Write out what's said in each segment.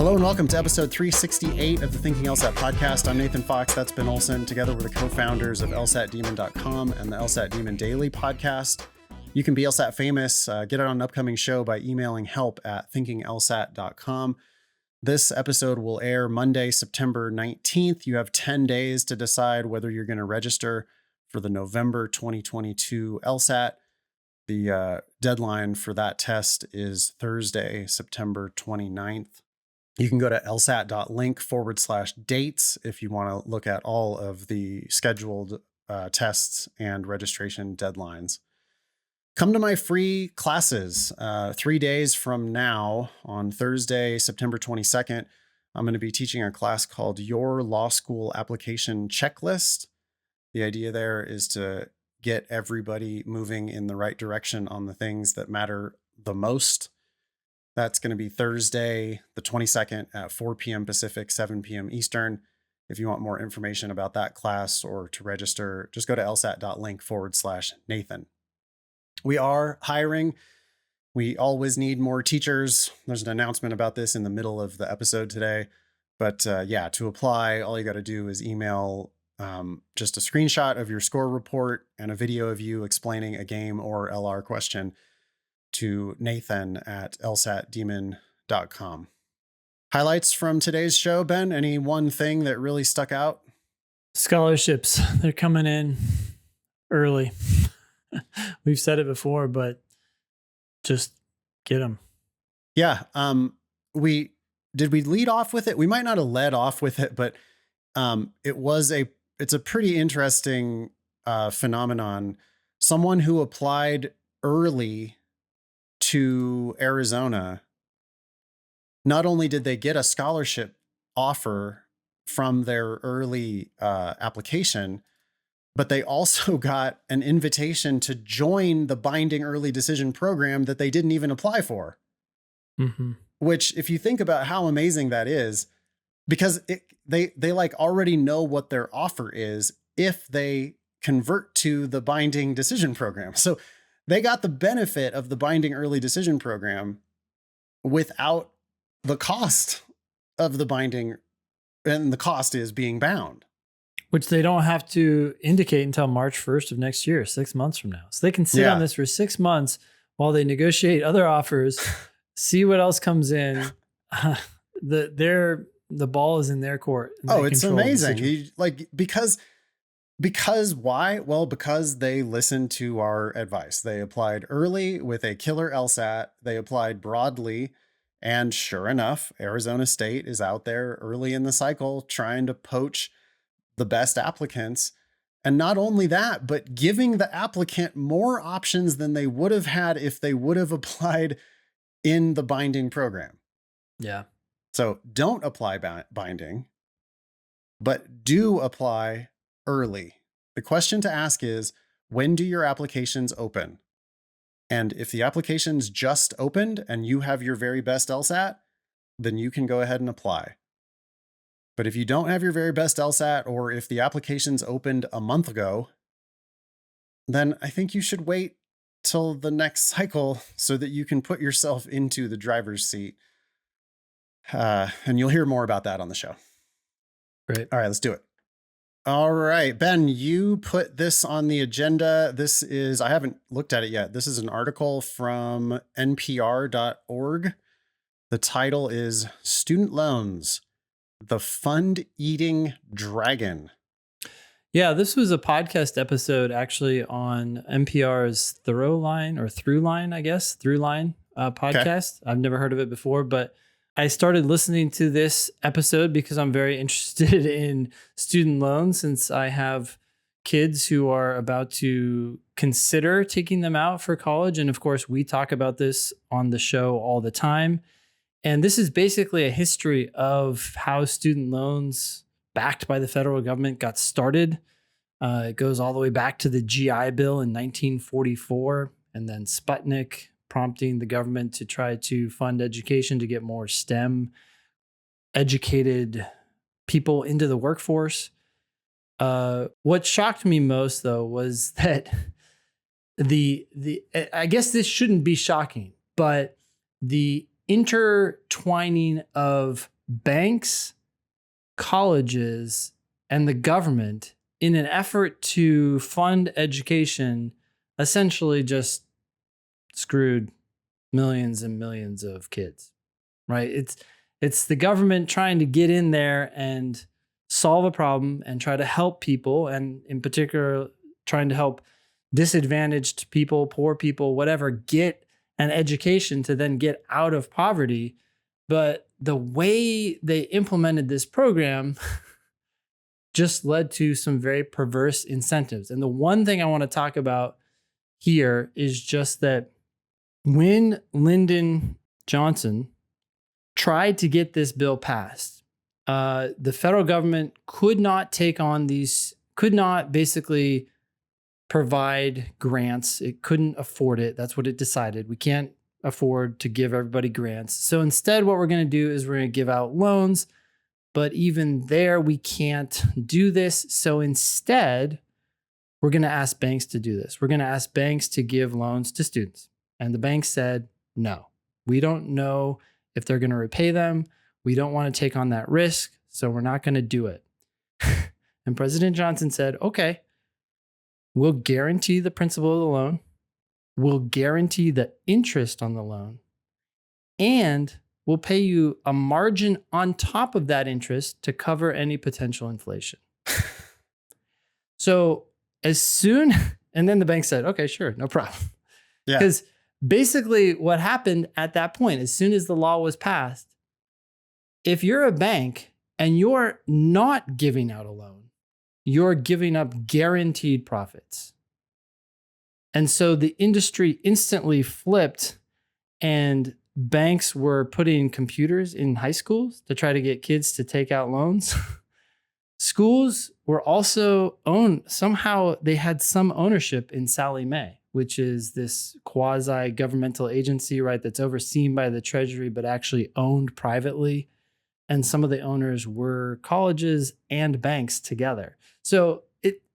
Hello and welcome to episode 368 of the Thinking LSAT podcast. I'm Nathan Fox. That's Ben Olson. Together we're the co-founders of LSATdemon.com and the LSAT Demon Daily podcast. You can be LSAT famous. Get it on an upcoming show by emailing help@thinkinglsat.com. This episode will air Monday, September 19th. You have 10 days to decide whether you're going to register for the November 2022 LSAT. The deadline for that test is Thursday, September 29th. You can go to lsat.link/dates if you want to look at all of the scheduled tests and registration deadlines. Come to my free classes 3 days from now on Thursday, September 22nd. I'm going to be teaching a class called Your Law School Application Checklist. The idea there is to get everybody moving in the right direction on the things that matter the most. That's going to be Thursday, the 22nd at 4 p.m. Pacific, 7 p.m. Eastern. If you want more information about that class or to register, just go to lsat.link/Nathan. We are hiring. We always need more teachers. There's an announcement about this in the middle of the episode today. But to apply, all you got to do is email just a screenshot of your score report and a video of you explaining a game or LR question to nathan@lsatdemon.com. Highlights from today's show, Ben? Any one thing that really stuck out? Scholarships. They're coming in early. We've said it before, but just get them. Yeah. We lead off with it? We might not have led off with it, but it's a pretty interesting phenomenon. Someone who applied early to Arizona, not only did they get a scholarship offer from their early application, but they also got an invitation to join the binding early decision program that they didn't even apply for. Mm-hmm. Which, if you think about how amazing that is, because they like already know what their offer is if they convert to the binding decision program. So they got the benefit of the binding early decision program without the cost of the binding, and the cost is being bound. Which they don't have to indicate until March 1st of next year, 6 months from now. So they can sit on this for 6 months while they negotiate other offers, see what else comes in. The ball is in their court. Oh, it's amazing. Because why? Well, because they listened to our advice. They applied early with a killer LSAT. They applied broadly. And sure enough, Arizona State is out there early in the cycle trying to poach the best applicants. And not only that, but giving the applicant more options than they would have had if they would have applied in the binding program. Yeah. So don't apply binding, but do apply early. The question to ask is, when do your applications open? And if the applications just opened and you have your very best LSAT, then you can go ahead and apply. But if you don't have your very best LSAT, or if the applications opened a month ago, then I think you should wait till the next cycle so that you can put yourself into the driver's seat. And you'll hear more about that on the show. Great. All right, let's do it. All right, Ben, you put this on the agenda. I haven't looked at it yet. This is an article from npr.org. The title is Student Loans, the Fund-Eating Dragon. Yeah, this was a podcast episode actually on NPR's Throughline podcast. Okay. I've never heard of it before, but I started listening to this episode because I'm very interested in student loans, since I have kids who are about to consider taking them out for college. And of course, we talk about this on the show all the time. And this is basically a history of how student loans backed by the federal government got started. It goes all the way back to the GI Bill in 1944, and then Sputnik, prompting the government to try to fund education to get more STEM educated people into the workforce. What shocked me most, though, was that I guess this shouldn't be shocking, but the intertwining of banks, colleges, and the government, in an effort to fund education, essentially just screwed millions and millions of kids, right? It's the government trying to get in there and solve a problem and try to help people, and in particular, trying to help disadvantaged people, poor people, whatever, get an education to then get out of poverty. But the way they implemented this program just led to some very perverse incentives. And the one thing I want to talk about here is just that when Lyndon Johnson tried to get this bill passed, the federal government could not basically provide grants. It couldn't afford it. That's what it decided. We can't afford to give everybody grants. So instead, what we're going to do is we're going to give out loans. But even there, we can't do this. So instead, we're going to ask banks to do this. We're going to ask banks to give loans to students. And the bank said, no, we don't know if they're going to repay them. We don't want to take on that risk. So we're not going to do it. And President Johnson said, okay, we'll guarantee the principal of the loan. We'll guarantee the interest on the loan. And we'll pay you a margin on top of that interest to cover any potential inflation. So and then the bank said, okay, sure, no problem. Yeah. Because basically what happened at that point, as soon as the law was passed, if you're a bank and you're not giving out a loan, you're giving up guaranteed profits. And so the industry instantly flipped, and banks were putting computers in high schools to try to get kids to take out loans. Schools were also somehow they had some ownership in Sallie Mae, which is this quasi-governmental agency, right, that's overseen by the Treasury, but actually owned privately. And some of the owners were colleges and banks together. So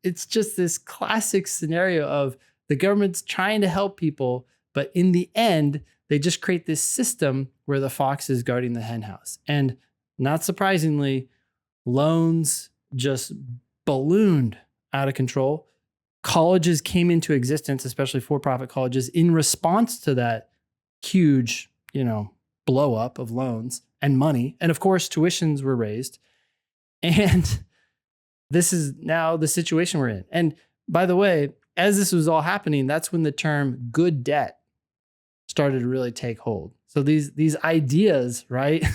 it's just this classic scenario of the government's trying to help people, but in the end, they just create this system where the fox is guarding the hen house. And not surprisingly, loans just ballooned out of control. Colleges came into existence, especially for-profit colleges, in response to that huge, blow up of loans and money. And of course, tuitions were raised. And this is now the situation we're in. And by the way, as this was all happening, that's when the term good debt started to really take hold. So these ideas, right,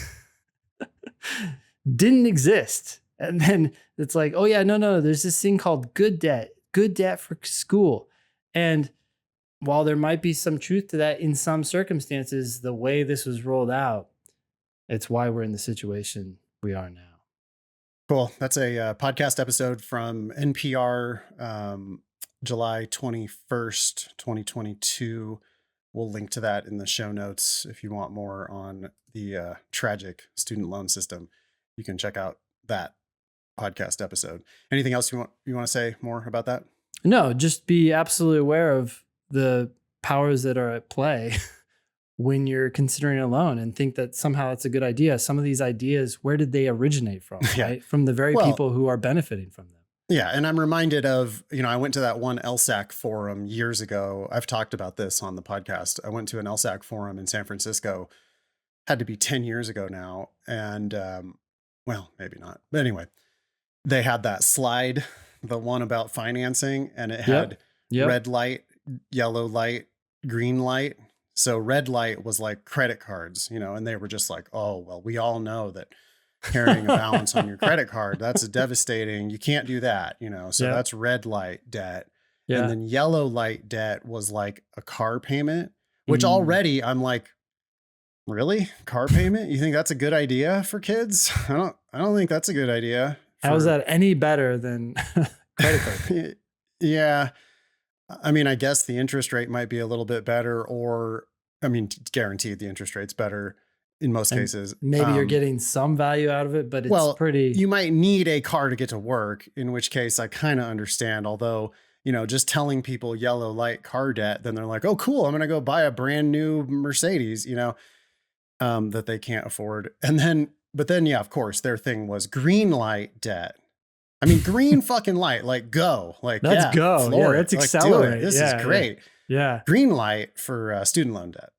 didn't exist. And then it's like, oh yeah, no, there's this thing called good debt for school. And while there might be some truth to that in some circumstances, the way this was rolled out, it's why we're in the situation we are now. Cool. That's a podcast episode from NPR, July 21st, 2022. We'll link to that in the show notes. If you want more on the tragic student loan system, you can check out that podcast episode. Anything else you want to say more about that? No, just be absolutely aware of the powers that are at play when you're considering a loan, and think that somehow it's a good idea. Some of these ideas, where did they originate from? Yeah. Right? From the very people who are benefiting from them. Yeah. And I'm reminded of, I went to that one LSAC forum years ago. I've talked about this on the podcast. I went to an LSAC forum in San Francisco, had to be 10 years ago now. And, well, maybe not, but anyway, they had that slide, the one about financing, and it had red light, yellow light, green light. So red light was like credit cards, and they were just like, oh, well, we all know that carrying a balance on your credit card, that's devastating. You can't do that, so that's red light debt. Yeah. And then yellow light debt was like a car payment, which already I'm like, really? Car payment? You think that's a good idea for kids? I don't think that's a good idea. How is that any better than credit card? Yeah. I mean, I guess the interest rate might be a little bit better, or, guaranteed the interest rate's better in most cases. Maybe you're getting some value out of it, but it's pretty. You might need a car to get to work, in which case I kind of understand. Although, just telling people yellow light car debt, then they're like, oh, cool, I'm going to go buy a brand new Mercedes, that they can't afford. And then But then, yeah, of course, their thing was green light debt. I mean, green fucking light, like go, like Let's yeah, go. floor Yeah, it, let's like do it. accelerate. This is Yeah, great. yeah. Green light for student loan debt.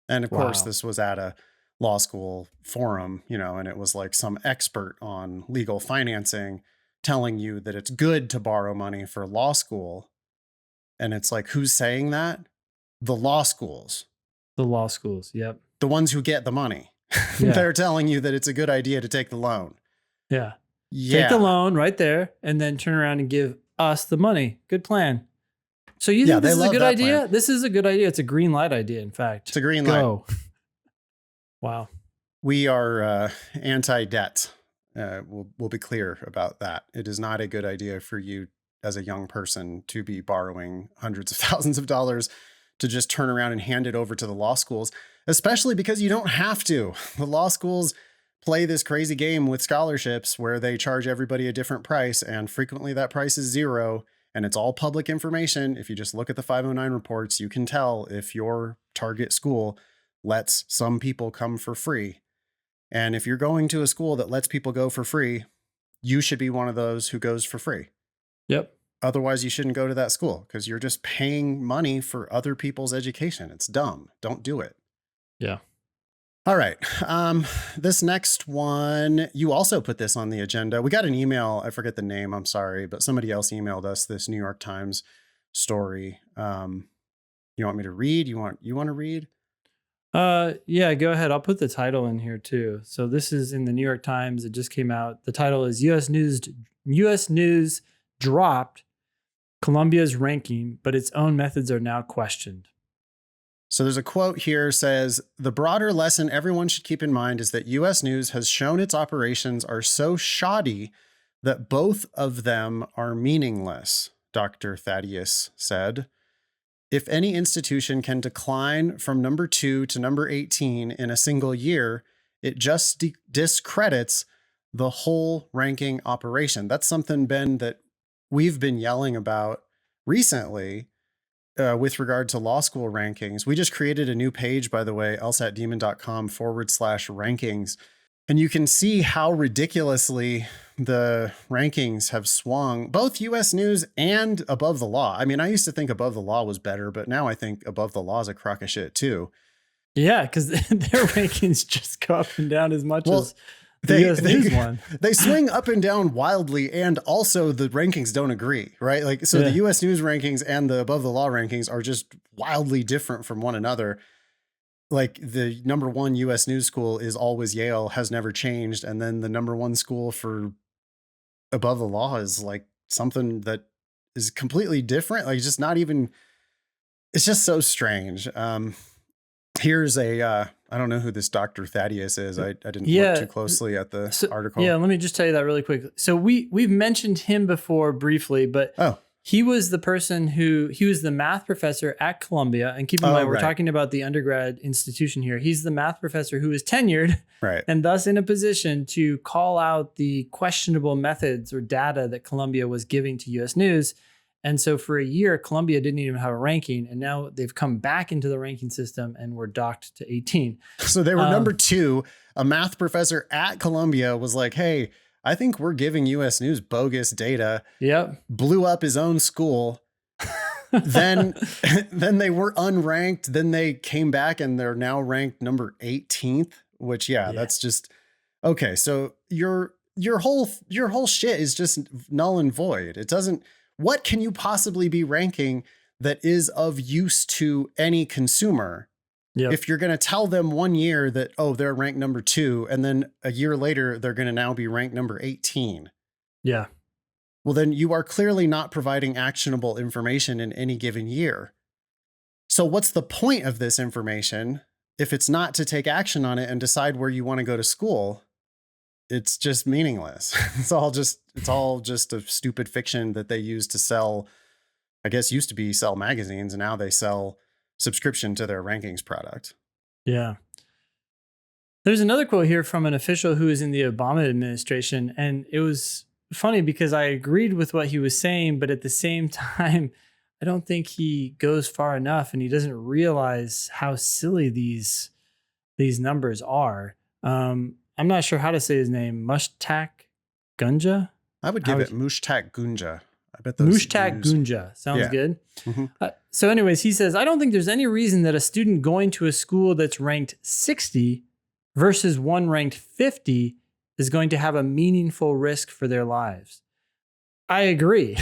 And of course, Wow. this was at a law school forum, and it was like some expert on legal financing telling you that it's good to borrow money for law school. And it's like, who's saying that? The law schools, The law schools. Yep. the ones who get the money. Yeah. They're telling you that it's a good idea to take the loan. Yeah. Yeah. Take the loan right there and then turn around and give us the money. Good plan. So you think this is a good idea? Plan. This is a good idea. It's a green light idea, in fact. It's a green light. Go. Wow. We are anti-debt. We'll be clear about that. It is not a good idea for you as a young person to be borrowing hundreds of thousands of dollars to just turn around and hand it over to the law schools, especially because you don't have to. The law schools play this crazy game with scholarships where they charge everybody a different price, and frequently that price is zero, and it's all public information. If you just look at the 509 reports, you can tell if your target school lets some people come for free. And if you're going to a school that lets people go for free, you should be one of those who goes for free. Yep. Otherwise, you shouldn't go to that school because you're just paying money for other people's education. It's dumb. Don't do it. Yeah. All right. This next one, you also put this on the agenda. We got an email. I forget the name. I'm sorry, but somebody else emailed us this New York Times story. You want me to read? You want to read? Yeah, go ahead. I'll put the title in here too. So this is in the New York Times. It just came out. The title is U.S. News dropped Columbia's ranking, but its own methods are now questioned. So there's a quote here says, the broader lesson everyone should keep in mind is that U.S. News has shown its operations are so shoddy that both of them are meaningless, Dr. Thaddeus said. If any institution can decline from number 2 to number 18 in a single year, it just discredits the whole ranking operation. That's something, Ben, that we've been yelling about recently with regard to law school rankings. We just created a new page, by the way, lsatdemon.com/rankings. And you can see how ridiculously the rankings have swung, both U.S. News and Above the Law. I mean, I used to think Above the Law was better, but now I think Above the Law is a crock of shit too. Yeah, because their rankings just go up and down as much as the U.S. News one. They swing up and down wildly, and also the rankings don't agree, right? Like, so the U.S. News rankings and the Above the Law rankings are just wildly different from one another. Like the number 1 U.S. News school is always Yale, has never changed. And then the number 1 school for Above the Law is like something that is completely different. Like just not even, it's just so strange. Here's I don't know who this Dr. Thaddeus is. I didn't look too closely at the article. Yeah, let me just tell you that really quick. So we've mentioned him before briefly, but he was the person he was the math professor at Columbia. And keep in mind, we're talking about the undergrad institution here. He's the math professor who is tenured, right, and thus in a position to call out the questionable methods or data that Columbia was giving to U.S. News. And so for a year, Columbia didn't even have a ranking, and now they've come back into the ranking system and were docked to 18. So they were number 2. A math professor at Columbia was like, hey, I think we're giving U.S. News bogus data. Yep. Blew up his own school. then they were unranked. Then they came back and they're now ranked number 18th, which, that's just okay. So your whole shit is just null and void. It doesn't, what can you possibly be ranking that is of use to any consumer? Yep. If you're going to tell them 1 year that, they're ranked number 2, and then a year later, they're going to now be ranked number 18. Yeah. Well, then you are clearly not providing actionable information in any given year. So what's the point of this information if it's not to take action on it and decide where you want to go to school? It's just meaningless. It's all just a stupid fiction that they use to sell, I guess used to be sell magazines, and now they sell subscription to their rankings product. Yeah. There's another quote here from an official who is in the Obama administration. And it was funny because I agreed with what he was saying, but at the same time, I don't think he goes far enough, and he doesn't realize how silly these numbers are. I'm not sure how to say his name. Mushtaq Gunja? I would How give would it Mushtaq Gunja. I bet those Mushtaq U's. Gunja. Sounds Yeah. good. hmm So, anyways, he says, I don't think there's any reason that a student going to a school that's ranked 60 versus one ranked 50 is going to have a meaningful risk for their lives. I agree.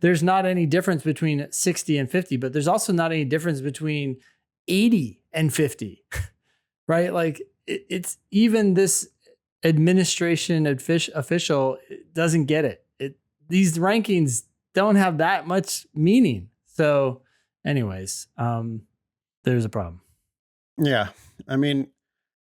There's not any difference between 60 and 50, but there's also not any difference between 80 and 50, right? Like it's even this administration official doesn't get it. These rankings don't have that much meaning. So anyways, there's a problem. Yeah. I mean,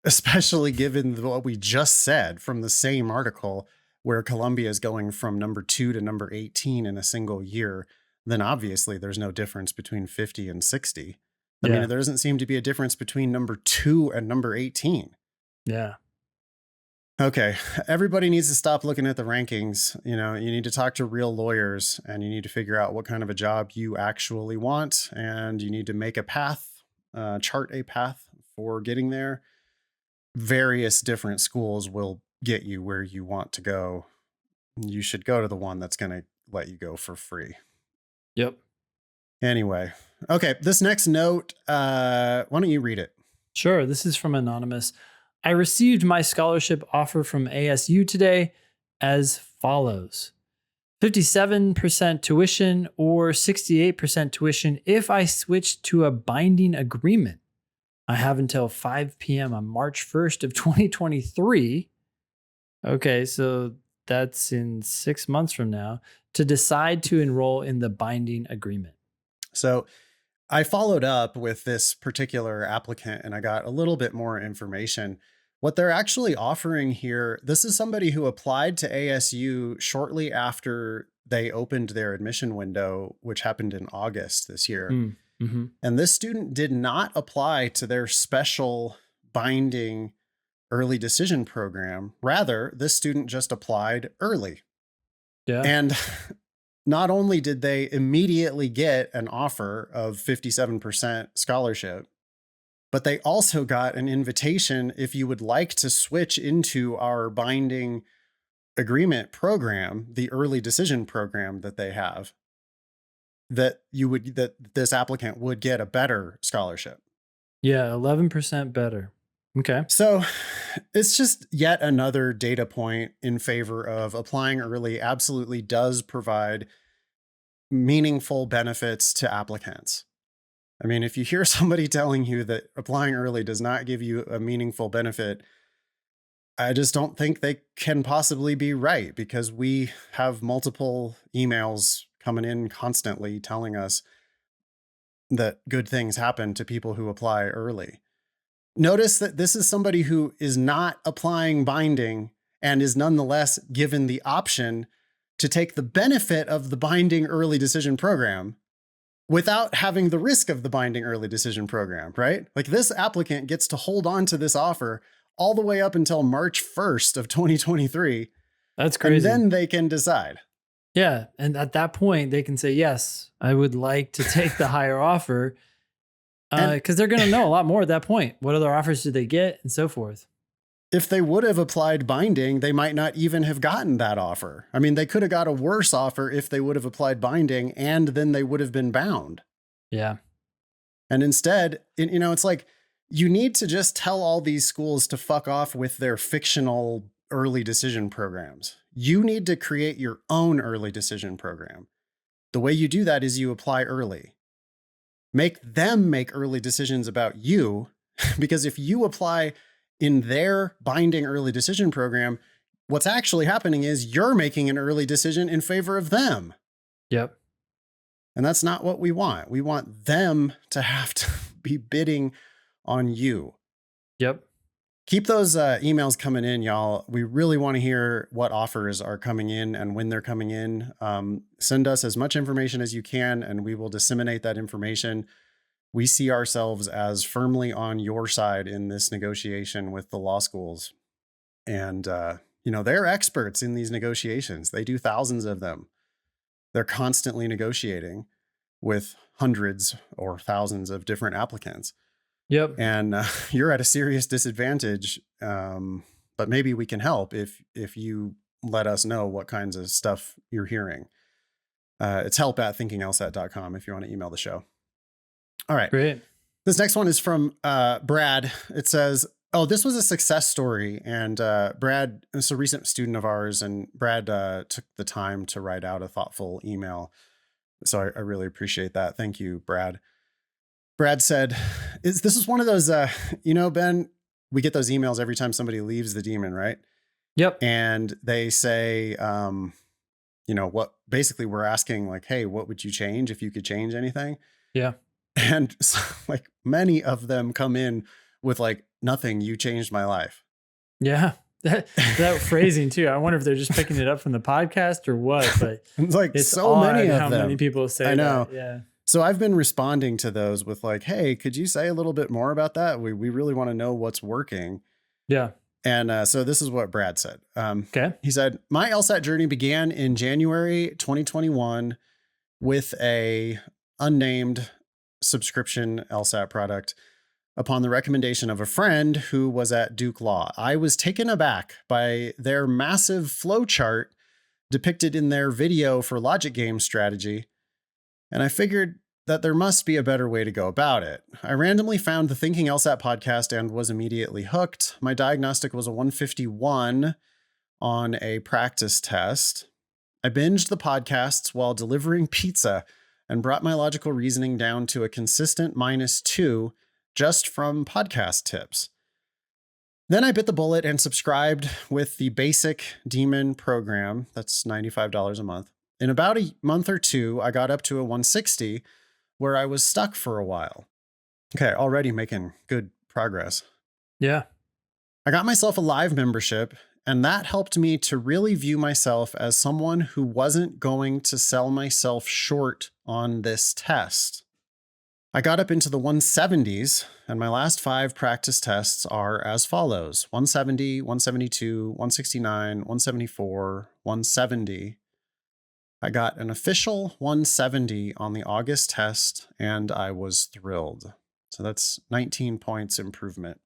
especially given what we just said from the same article, where Columbia is going from number 2 to number 18 in a single year, then obviously there's no difference between 50 and 60. I mean, there doesn't seem to be a difference between number 2 and number 18. Yeah. Okay, everybody needs to stop looking at the rankings. You need to talk to real lawyers, and you need to figure out what kind of a job you actually want, and you need to make a path, chart a path for getting there. Various different schools will get you where you want to go. You should go to the one that's going to let you go for free. Yep. Anyway, okay, this next note, why don't you read it? Sure. This is from Anonymous. I received my scholarship offer from ASU today as follows: 57% tuition or 68% tuition if I switch to a binding agreement. I have until 5 p.m. on March 1st of 2023. Okay, so that's in 6 months from now to decide to enroll in the binding agreement. So I followed up with this particular applicant and I got a little bit more information. What they're actually offering here, this is somebody who applied to ASU shortly after they opened their admission window, which happened in August this year. Mm-hmm. And this student did not apply to their special binding early decision program. Rather, this student just applied early. Yeah. And not only did they immediately get an offer of 57% scholarship, but they also got an invitation if you would like to switch into our binding agreement program, the early decision program that they have, that this applicant would get a better scholarship. Yeah, 11% better. Okay. So it's just yet another data point in favor of applying early absolutely does provide meaningful benefits to applicants. I mean, if you hear somebody telling you that applying early does not give you a meaningful benefit, I just don't think they can possibly be right, because we have multiple emails coming in constantly telling us that good things happen to people who apply early. Notice that this is somebody who is not applying binding and is nonetheless given the option to take the benefit of the binding early decision program without having the risk of the binding early decision program, right? Like, this applicant gets to hold on to this offer all the way up until March 1st of 2023. That's crazy. And then they can decide. Yeah. And at that point, they can say, yes, I would like to take the higher offer, because they're going to know a lot more at that point. What other offers did they get and so forth? If they would have applied binding, they might not even have gotten that offer. I mean, they could have got a worse offer if they would have applied binding, and then they would have been bound. Yeah. And instead, it's like, you need to just tell all these schools to fuck off with their fictional early decision programs. You need to create your own early decision program. The way you do that is you apply early. Make them make early decisions about you, because if you apply in their binding early decision program, what's actually happening is you're making an early decision in favor of them. Yep. And that's not what we want. We want them to have to be bidding on you. Yep. Keep those emails coming in, y'all. We really want to hear what offers are coming in and when they're coming in. Send us as much information as you can, and we will disseminate that information. We see ourselves as firmly on your side in this negotiation with the law schools. And, they're experts in these negotiations. They do thousands of them. They're constantly negotiating with hundreds or thousands of different applicants. Yep. and you're at a serious disadvantage. But maybe we can help if you let us know what kinds of stuff you're hearing. It's help@thinkinglsat.com if you want to email the show. All right. Great. This next one is from Brad. It says, oh, this was a success story. And Brad is a recent student of ours, and Brad took the time to write out a thoughtful email. So I really appreciate that. Thank you, Brad. Brad said, this is one of those, Ben, we get those emails every time somebody leaves the demon, right? Yep. And they say, what basically we're asking, like, hey, what would you change if you could change anything? Yeah. And so, like, many of them come in with like, nothing, you changed my life. Yeah. That phrasing too. I wonder if they're just picking it up from the podcast or what, but it's like it's so many of how them. many people say I know. that. Yeah. So I've been responding to those with like, hey, could you say a little bit more about that? We really want to know what's working. Yeah. And so this is what Brad said. Okay. He said, my LSAT journey began in January 2021 with a unnamed subscription LSAT product upon the recommendation of a friend who was at Duke Law. I was taken aback by their massive flow chart depicted in their video for logic game strategy, and I figured that there must be a better way to go about it. I randomly found the Thinking LSAT podcast and was immediately hooked. My diagnostic was a 151 on a practice test. I binged the podcasts while delivering pizza and brought my logical reasoning down to a consistent -2 just from podcast tips. Then I bit the bullet and subscribed with the basic Demon program. That's $95 a month. In about a month or two, I got up to a 160 where I was stuck for a while. Okay, already making good progress. Yeah. I got myself a live membership, and that helped me to really view myself as someone who wasn't going to sell myself short on this test. I got up into the 170s, and my last 5 practice tests are as follows: 170, 172, 169, 174, 170. I got an official 170 on the August test, and I was thrilled. So that's 19 points improvement.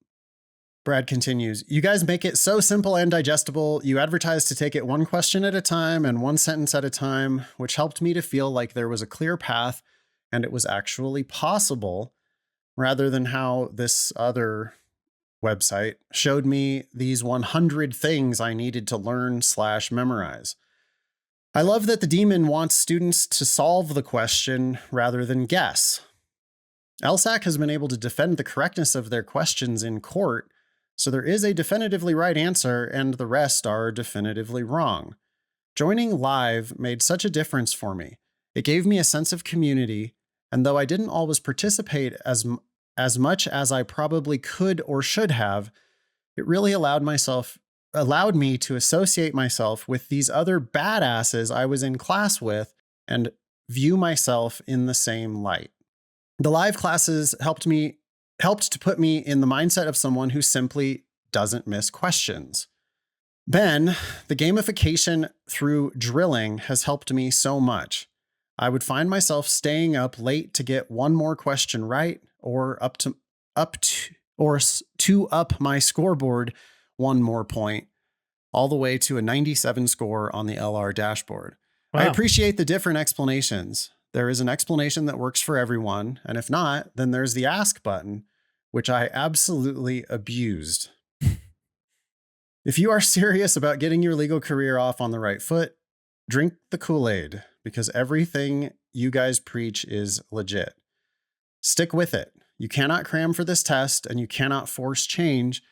Brad continues, you guys make it so simple and digestible. You advertise to take it one question at a time and one sentence at a time, which helped me to feel like there was a clear path and it was actually possible, rather than how this other website showed me these 100 things I needed to learn/memorize. I love that the Demon wants students to solve the question rather than guess. LSAC has been able to defend the correctness of their questions in court, so there is a definitively right answer and the rest are definitively wrong. Joining live made such a difference for me. It gave me a sense of community, and though I didn't always participate as much as I probably could or should have, it really allowed me to associate myself with these other badasses I was in class with and view myself in the same light. The live classes helped to put me in the mindset of someone who simply doesn't miss questions. Ben, the gamification through drilling has helped me so much. I would find myself staying up late to get one more question right, or to up my scoreboard one more point, all the way to a 97 score on the LR dashboard. Wow. I appreciate the different explanations. There is an explanation that works for everyone, and if not, then there's the ask button, which I absolutely abused. If you are serious about getting your legal career off on the right foot, drink the Kool-Aid, because everything you guys preach is legit. Stick with it. You cannot cram for this test, and you cannot force change.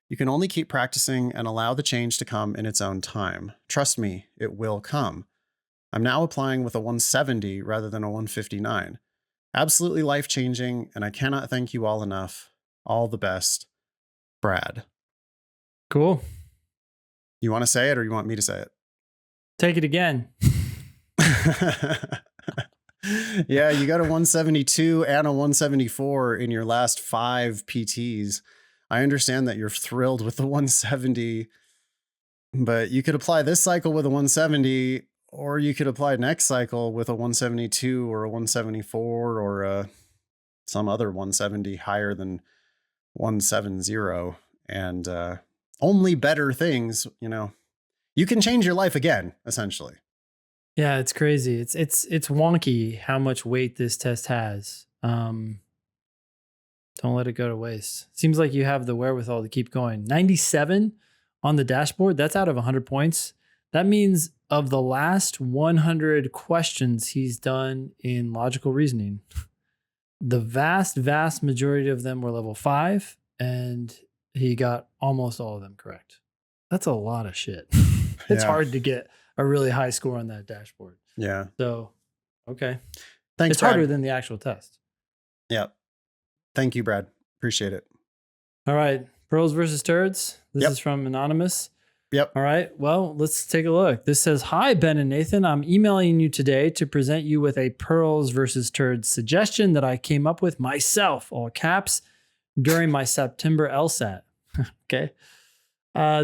You can only keep practicing and allow the change to come in its own time. Trust me, it will come. I'm now applying with a 170 rather than a 159. Absolutely life-changing, and I cannot thank you all enough. All the best, Brad. Cool. You want to say it or you want me to say it? Take it again. Yeah, you got a 172 and a 174 in your last 5 PTs. I understand that you're thrilled with the 170, but you could apply this cycle with a 170, or you could apply next cycle with a 172 or a 174 or some other 170 higher than 170 and only better things, you can change your life again, essentially. Yeah, it's crazy. It's wonky how much weight this test has. Don't let it go to waste. Seems like you have the wherewithal to keep going. 97 on the dashboard. That's out of 100 points. That means of the last 100 questions he's done in logical reasoning, the vast majority of them were level 5, and he got almost all of them correct. That's a lot of shit. It's hard to get a really high score on that dashboard. Yeah. So, okay. Thanks, it's Brad. harder than the actual test. Yep. Thank you, Brad. Appreciate it. All right. Pearls versus turds. This is from Anonymous. Yep. All right. Well, let's take a look. This says, "Hi, Ben and Nathan. I'm emailing you today to present you with a pearls versus turds suggestion that I came up with myself, all caps, during my September LSAT." Okay.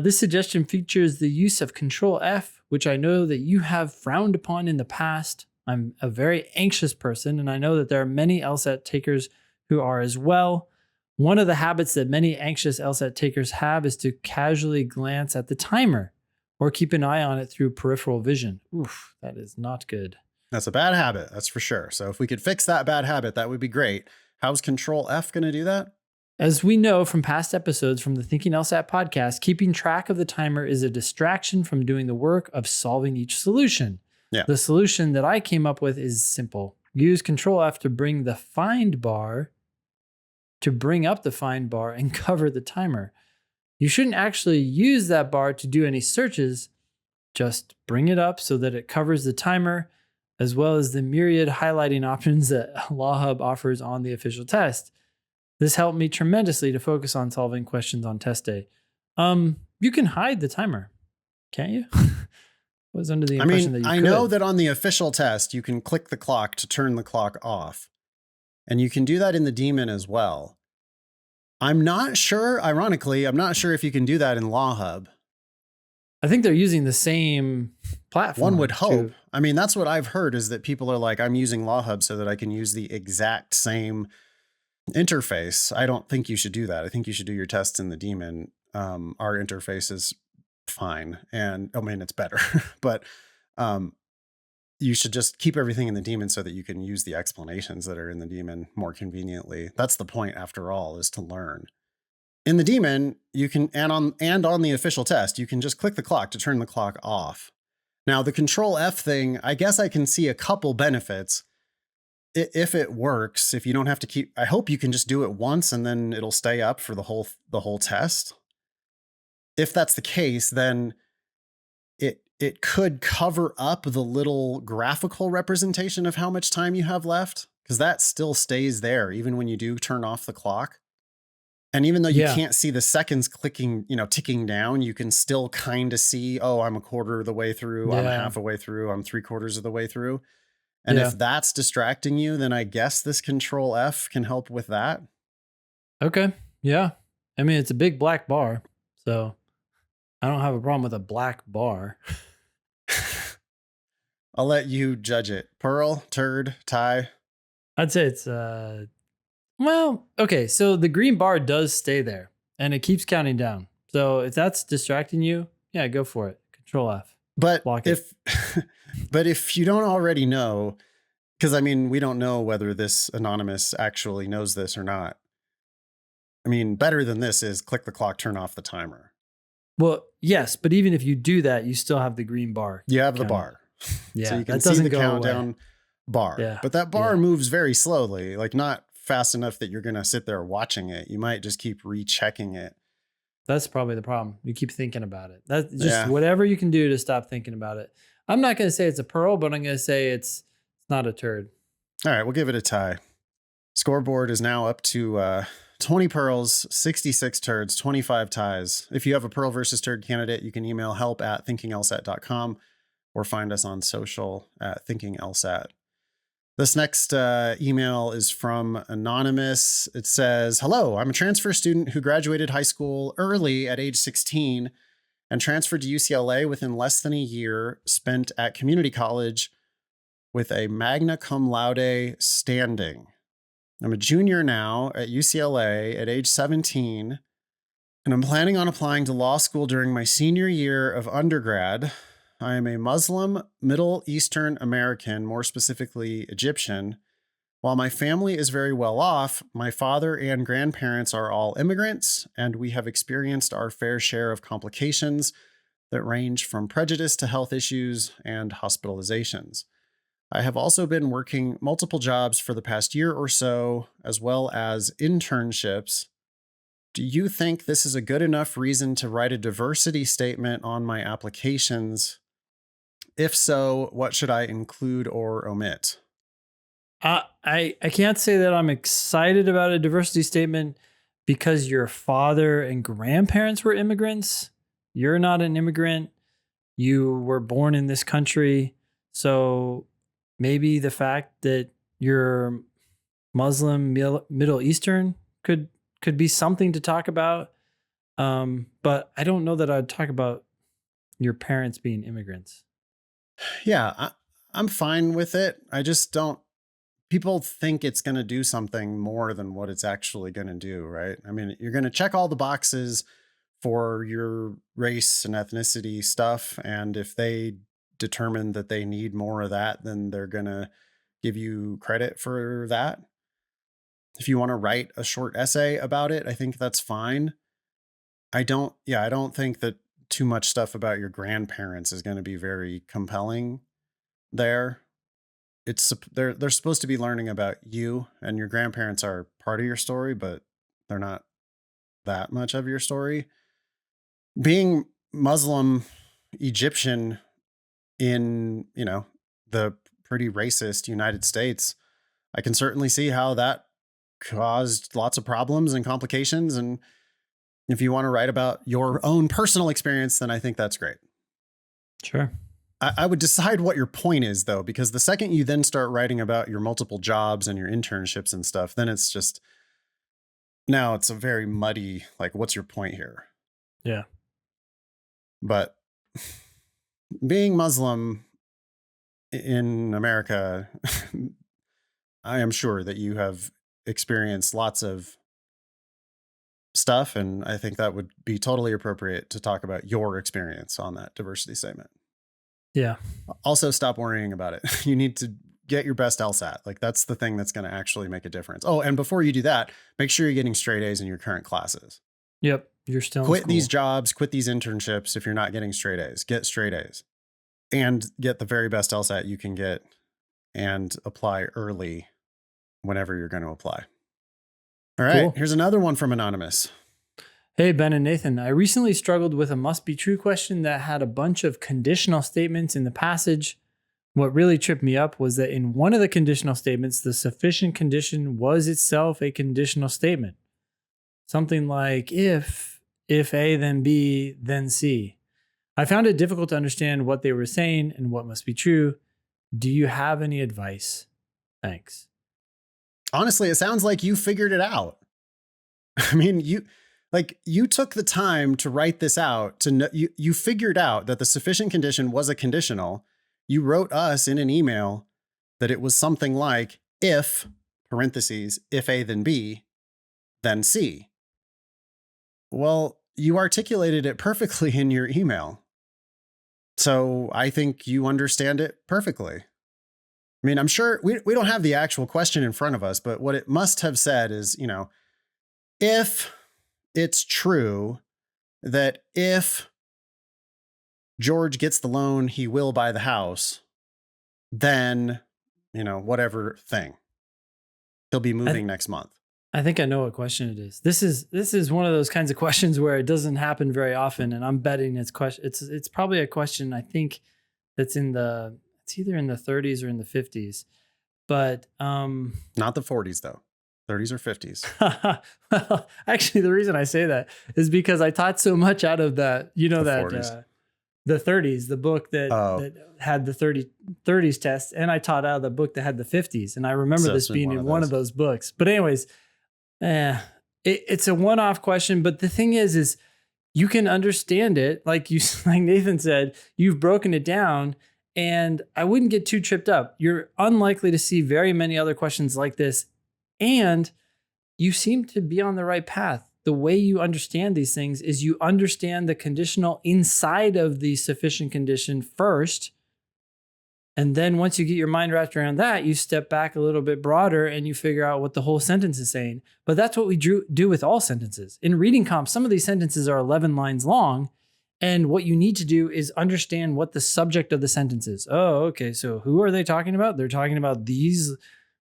This suggestion features the use of Control F, which I know that you have frowned upon in the past. I'm a very anxious person, and I know that there are many LSAT takers who are as well. One of the habits that many anxious LSAT takers have is to casually glance at the timer or keep an eye on it through peripheral vision. Oof, that is not good. That's a bad habit, that's for sure. So if we could fix that bad habit, that would be great. How's Control F going to do that? As we know from past episodes from the Thinking LSAT podcast, keeping track of the timer is a distraction from doing the work of solving each solution. Yeah. The solution that I came up with is simple. Use Control F to bring the find bar, to bring up the find bar and cover the timer. You shouldn't actually use that bar to do any searches. Just bring it up so that it covers the timer, as well as the myriad highlighting options that LawHub offers on the official test. This helped me tremendously to focus on solving questions on test day. You can hide the timer, can't you? Was under the impression that you could. I know that on the official test, you can click the clock to turn the clock off. And you can do that in the daemon as well. I'm not sure, ironically, I'm not sure if you can do that in LawHub. I think they're using the same platform. One would hope. I mean, that's what I've heard, is that people are like, I'm using LawHub so that I can use the exact same interface. I don't think you should do that. I think you should do your tests in the daemon. Our interface is fine. And I mean, it's better, but you should just keep everything in the daemon so that you can use the explanations that are in the daemon more conveniently. That's the point, after all, is to learn. In the daemon, you can, and on the official test, you can just click the clock to turn the clock off. Now, the Control F thing, I guess I can see a couple benefits. If it works, if you don't have to keep, I hope you can just do it once and then it'll stay up for the whole test. If that's the case, then it could cover up the little graphical representation of how much time you have left, because that still stays there even when you do turn off the clock. And even though you can't see the seconds clicking, ticking down, you can still kind of see, oh, I'm a quarter of the way through, I'm half a way through, I'm 3/4 of the way through. And if that's distracting you, then I guess this Control F can help with that. Okay. Yeah. I mean, it's a big black bar, so I don't have a problem with a black bar. I'll let you judge it. Pearl, turd, tie. I'd say it's, well, okay. So the green bar does stay there and it keeps counting down. So if that's distracting you, yeah, go for it. Control F. But if you don't already know, because I mean, we don't know whether this anonymous actually knows this or not. I mean, better than this is click the clock, turn off the timer. Well, yes, but even if you do that, you still have the green bar. You have the bar. Yeah, so you can see the countdown bar. Yeah. But that bar moves very slowly, like not fast enough that you're going to sit there watching it. You might just keep rechecking it. That's probably the problem. You keep thinking about it. That's just whatever you can do to stop thinking about it. I'm not going to say it's a pearl, but I'm going to say it's not a turd. All right, we'll give it a tie. Scoreboard is now up to 20 pearls, 66 turds, 25 ties. If you have a pearl versus turd candidate, you can email help@thinkinglsat.com or find us on social at thinkinglsat. This next email is from Anonymous. It says, "Hello, I'm a transfer student who graduated high school early at age 16 and transferred to UCLA within less than a year spent at community college with a magna cum laude standing. I'm a junior now at UCLA at age 17, and I'm planning on applying to law school during my senior year of undergrad. I am a Muslim, Middle Eastern American, more specifically Egyptian. While my family is very well off, my father and grandparents are all immigrants, and we have experienced our fair share of complications that range from prejudice to health issues and hospitalizations. I have also been working multiple jobs for the past year or so, as well as internships. Do you think this is a good enough reason to write a diversity statement on my applications? If so, what should I include or omit? I can't say that I'm excited about a diversity statement because your father and grandparents were immigrants. You're not an immigrant. You were born in this country. So maybe the fact that you're Muslim, Middle Eastern could be something to talk about. But I don't know that I'd talk about your parents being immigrants. Yeah, I'm fine with it. I just don't. People think it's going to do something more than what it's actually going to do, right? I mean, you're going to check all the boxes for your race and ethnicity stuff. And if they determine that they need more of that, then they're going to give you credit for that. If you want to write a short essay about it, I think that's fine. I don't think that too much stuff about your grandparents is going to be very compelling there. They're supposed to be learning about you, and your grandparents are part of your story, but they're not that much of your story. Being Muslim Egyptian in, the pretty racist United States, I can certainly see how that caused lots of problems and complications. And if you want to write about your own personal experience, then I think that's great. Sure. I would decide what your point is, though, because the second you then start writing about your multiple jobs and your internships and stuff, then it's just, now it's a very muddy, like, what's your point here? Yeah. But being Muslim in America, I am sure that you have experienced lots of stuff, and I think that would be totally appropriate to talk about your experience on that diversity statement. Yeah. Also, stop worrying about it. You need to get your best LSAT. Like, that's the thing that's going to actually make a difference. Oh, and before you do that, make sure you're getting straight A's in your current classes. Yep. You're still quit these jobs, quit these internships. If you're not getting straight A's, get straight A's and get the very best LSAT you can get and apply early whenever you're going to apply. All right. Cool. Here's another one from Anonymous. Hey, Ben and Nathan, I recently struggled with a must be true question that had a bunch of conditional statements in the passage. What really tripped me up was that in one of the conditional statements, the sufficient condition was itself a conditional statement. Something like if A, then B, then C. I found it difficult to understand what they were saying and what must be true. Do you have any advice? Thanks. Honestly, it sounds like you figured it out. I mean, you took the time to write this out, to know, you figured out that the sufficient condition was a conditional. You wrote us in an email that it was something like if, parentheses, if A, then B, then C. Well, you articulated it perfectly in your email. So I think you understand it perfectly. I mean, I'm sure we don't have the actual question in front of us, but what it must have said is, if it's true that if George gets the loan, he will buy the house, then, whatever thing. He'll be moving next month. I think I know what question it is. This is one of those kinds of questions where it doesn't happen very often, and I'm betting it's probably a question I think that's it's either in the 30s or in the 50s. But not the 40s though. 30s or 50s. Well, actually, the reason I say that is because I taught so much out of that, the 30s, the book that had the 30s test, and I taught out of the book that had the 50s. And I remember this being in one of those books. But anyways, it's a one-off question. But the thing is you can understand it. Like Nathan said, you've broken it down, and I wouldn't get too tripped up. You're unlikely to see very many other questions like this And you seem to be on the right path. The way you understand these things is you understand the conditional inside of the sufficient condition first. And then once you get your mind wrapped around that, you step back a little bit broader and you figure out what the whole sentence is saying. But that's what we do with all sentences. In reading comp, some of these sentences are 11 lines long. And what you need to do is understand what the subject of the sentence is. Oh, okay. So who are they talking about? They're talking about these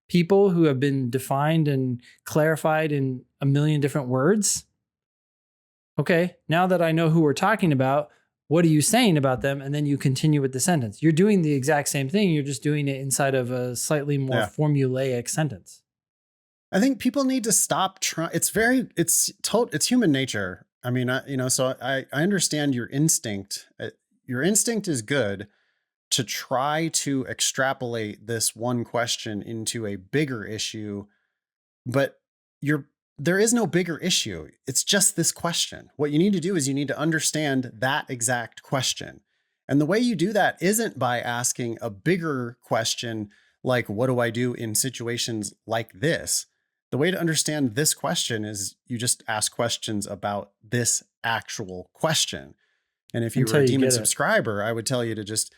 people who have been defined and clarified in a million different words. Okay, now that I know who we're talking about, what are you saying about them? And then you continue with the sentence. You're doing the exact same thing. You're just doing it inside of a slightly more formulaic sentence. I think people need to stop trying. It's human nature. I mean, so I understand your instinct. Your instinct is good to try to extrapolate this one question into a bigger issue, but there is no bigger issue. It's just this question. What you need to do is you need to understand that exact question. And the way you do that isn't by asking a bigger question like, what do I do in situations like this? The way to understand this question is you just ask questions about this actual question. And if you were a Demon subscriber, I would tell you to just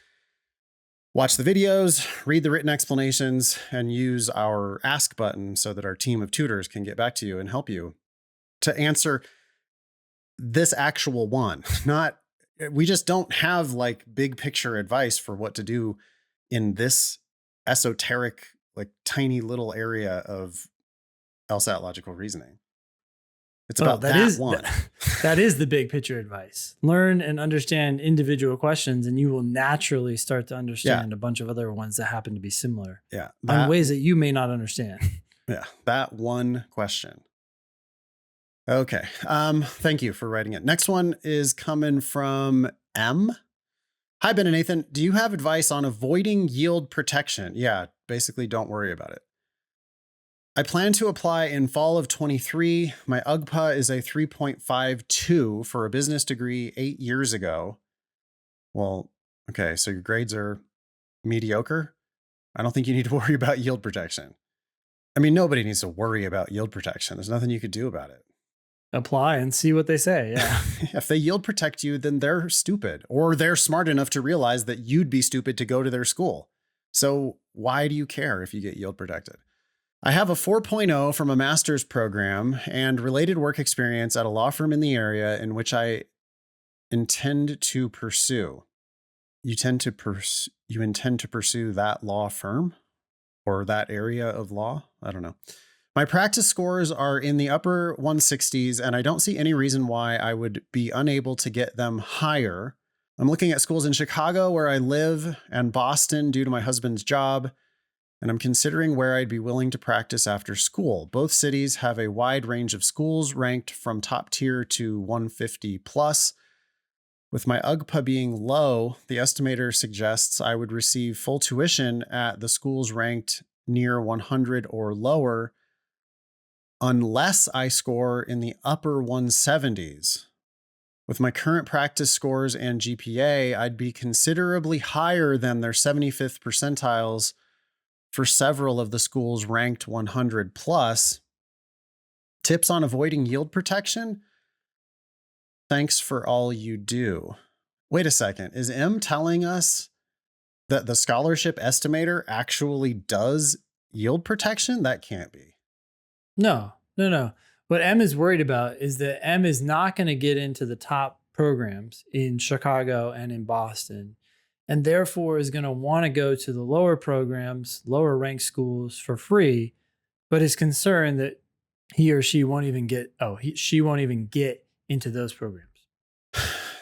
watch the videos, read the written explanations, and use our ask button so that our team of tutors can get back to you and help you to answer this actual one. We just don't have like big picture advice for what to do in this esoteric, like tiny little area of LSAT logical reasoning. It's about that one. That is the big picture advice. Learn and understand individual questions, and you will naturally start to understand a bunch of other ones that happen to be similar. Yeah. On ways that you may not understand. Yeah. That one question. Okay. Thank you for writing it. Next one is coming from M. Hi, Ben and Nathan. Do you have advice on avoiding yield protection? Yeah. Basically, don't worry about it. I plan to apply in fall of 23. My UGPA is a 3.52 for a business degree 8 years ago. Well, okay, so your grades are mediocre. I don't think you need to worry about yield protection. I mean, nobody needs to worry about yield protection. There's nothing you could do about it. Apply and see what they say. Yeah. If they yield protect you, then they're stupid, or they're smart enough to realize that you'd be stupid to go to their school. So why do you care if you get yield protected? I have a 4.0 from a master's program and related work experience at a law firm in the area in which I intend to pursue. You intend to pursue that law firm or that area of law? I don't know. My practice scores are in the upper 160s, and I don't see any reason why I would be unable to get them higher. I'm looking at schools in Chicago, where I live, and Boston due to my husband's job. And I'm considering where I'd be willing to practice after school. Both cities have a wide range of schools ranked from top tier to 150 plus. With my UGPA being low, the estimator suggests I would receive full tuition at the schools ranked near 100 or lower, unless I score in the upper 170s. With my current practice scores and GPA, I'd be considerably higher than their 75th percentiles for several of the schools ranked 100 plus. Tips on avoiding yield protection? Thanks for all you do. Wait a second. Is M telling us that the scholarship estimator actually does yield protection? That can't be. No. What M is worried about is that M is not going to get into the top programs in Chicago and in Boston, and therefore is going to want to go to the lower programs, lower ranked schools for free, but is concerned that he or she won't even get, she won't even get into those programs.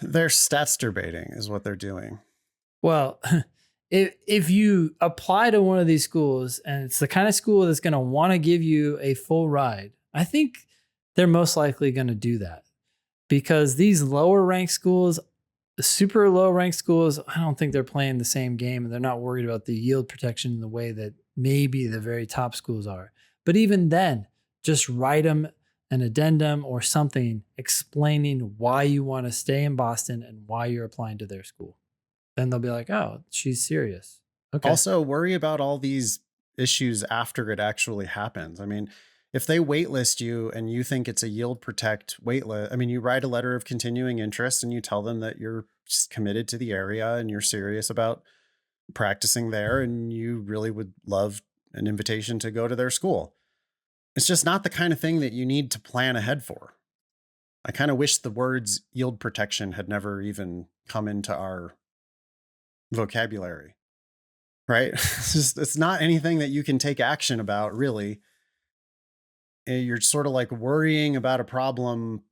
They're stats-baiting is what they're doing. Well, if you apply to one of these schools and it's the kind of school that's going to want to give you a full ride, I think they're most likely going to do that, because these lower ranked schools, super low ranked schools, I don't think they're playing the same game, and they're not worried about the yield protection in the way that maybe the very top schools are. But even then, just write them an addendum or something explaining why you want to stay in Boston and why you're applying to their school. Then they'll be like, oh, she's serious. Okay. Also, worry about all these issues after it actually happens. I mean, if they waitlist you and you think it's a yield protect waitlist, I mean, you write a letter of continuing interest and you tell them that you're just committed to the area and you're serious about practicing there and you really would love an invitation to go to their school. It's just not the kind of thing that you need to plan ahead for. I kind of wish the words yield protection had never even come into our vocabulary, right? It's not anything that you can take action about, really. You're sort of like worrying about a problem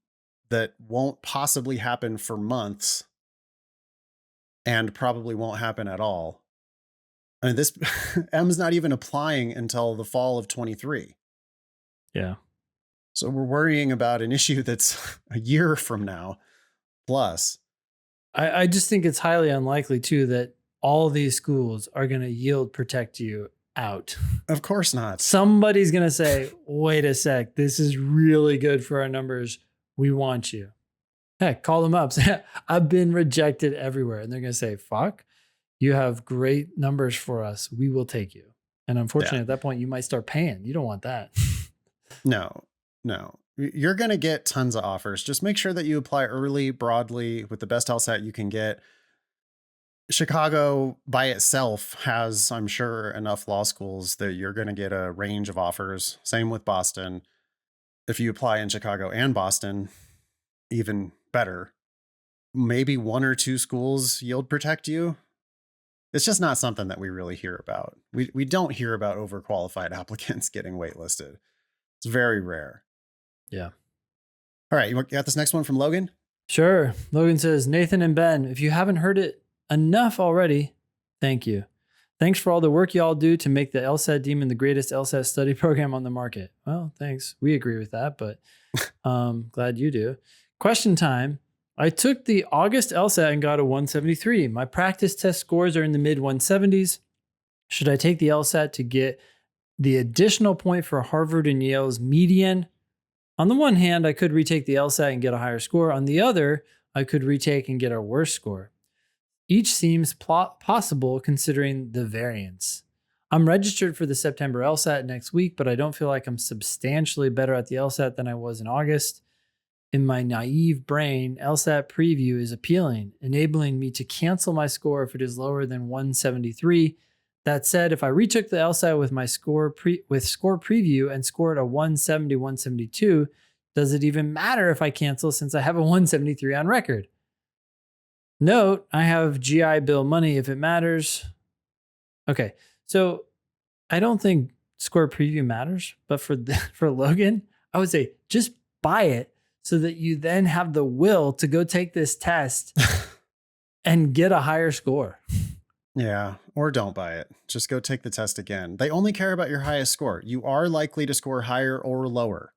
that won't possibly happen for months and probably won't happen at all. I mean, this M's not even applying until the fall of 23. Yeah. So we're worrying about an issue that's a year from now plus. I just think it's highly unlikely too that all these schools are going to yield protect you out. Of course not. Somebody's going to say, wait a sec, this is really good for our numbers. We want you. Heck, call them up. Say, I've been rejected everywhere. And they're going to say, fuck, you have great numbers for us. We will take you. And unfortunately, at that point, you might start paying. You don't want that. No. You're going to get tons of offers. Just make sure that you apply early, broadly, with the best LSAT you can get. Chicago by itself has, I'm sure, enough law schools that you're going to get a range of offers. Same with Boston. If you apply in Chicago and Boston, even better. Maybe one or two schools yield protect you. It's just not something that we really hear about. We don't hear about overqualified applicants getting waitlisted. It's very rare. Yeah. All right. You got this next one from Logan? Sure. Logan says, Nathan and Ben, if you haven't heard it enough already, thank you. Thanks for all the work y'all do to make the LSAT Demon the greatest LSAT study program on the market. Well, thanks. We agree with that, but glad you do. Question time. I took the August LSAT and got a 173. My practice test scores are in the mid 170s. Should I take the LSAT to get the additional point for Harvard and Yale's median? On the one hand, I could retake the LSAT and get a higher score. On the other, I could retake and get a worse score. Each seems possible considering the variance. I'm registered for the September LSAT next week, but I don't feel like I'm substantially better at the LSAT than I was in August. In my naive brain, LSAT preview is appealing, enabling me to cancel my score if it is lower than 173. That said, if I retook the LSAT with my score preview and scored a 170, 172, does it even matter if I cancel since I have a 173 on record? Note, I have GI Bill money if it matters. Okay, so I don't think score preview matters, but for Logan, I would say just buy it so that you then have the will to go take this test and get a higher score. Yeah, or don't buy it. Just go take the test again. They only care about your highest score. You are likely to score higher or lower.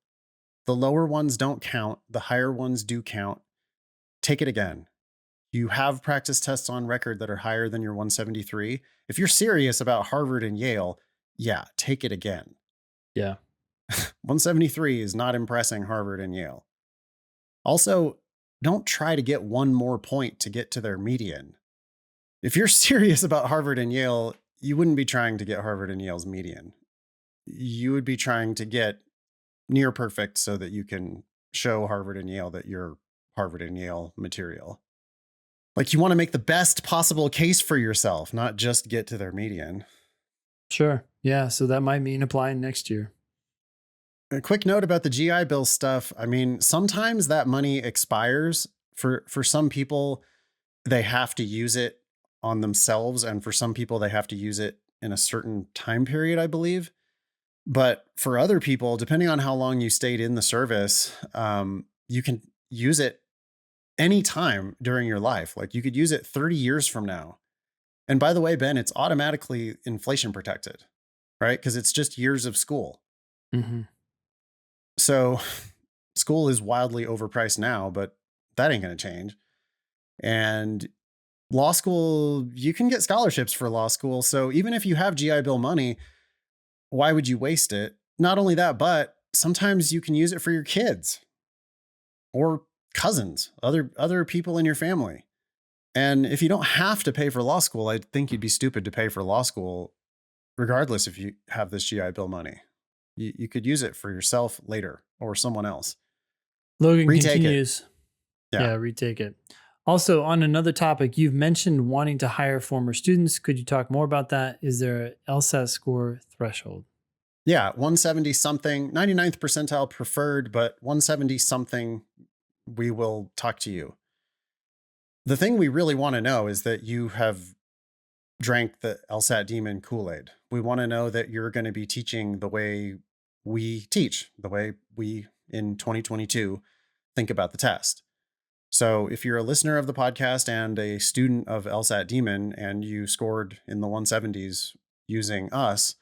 The lower ones don't count. The higher ones do count. Take it again. You have practice tests on record that are higher than your 173. If you're serious about Harvard and Yale, yeah, take it again. Yeah. 173 is not impressing Harvard and Yale. Also, don't try to get one more point to get to their median. If you're serious about Harvard and Yale, you wouldn't be trying to get Harvard and Yale's median. You would be trying to get near perfect so that you can show Harvard and Yale that you're Harvard and Yale material. Like, you want to make the best possible case for yourself, not just get to their median. Sure. Yeah. So that might mean applying next year. A quick note about the GI Bill stuff. I mean, sometimes that money expires. For some people, they have to use it on themselves. And for some people, they have to use it in a certain time period, I believe. But for other people, depending on how long you stayed in the service, you can use it anytime during your life. Like, you could use it 30 years from now. And by the way, Ben, it's automatically inflation protected, right? Because it's just years of school. Mm-hmm. So school is wildly overpriced now, but that ain't going to change. And law school, you can get scholarships for law school. So even if you have GI Bill money, why would you waste it? Not only that, but sometimes you can use it for your kids or cousins, other people in your family. And if you don't have to pay for law school, I think you'd be stupid to pay for law school regardless if you have this GI Bill money. You could use it for yourself later or someone else. Logan Retake it. continues. Yeah, retake it. Also, on another topic, you've mentioned wanting to hire former students. Could you talk more about that? Is there an LSAT score threshold? Yeah, 170 something, 99th percentile preferred, but 170 something, we will talk to you. The thing we really want to know is that you have drank the LSAT Demon Kool-Aid. We want to know that you're going to be teaching the way we teach, the way we in 2022 think about the test. So if you're a listener of the podcast and a student of LSAT Demon and you scored in the 170s using us,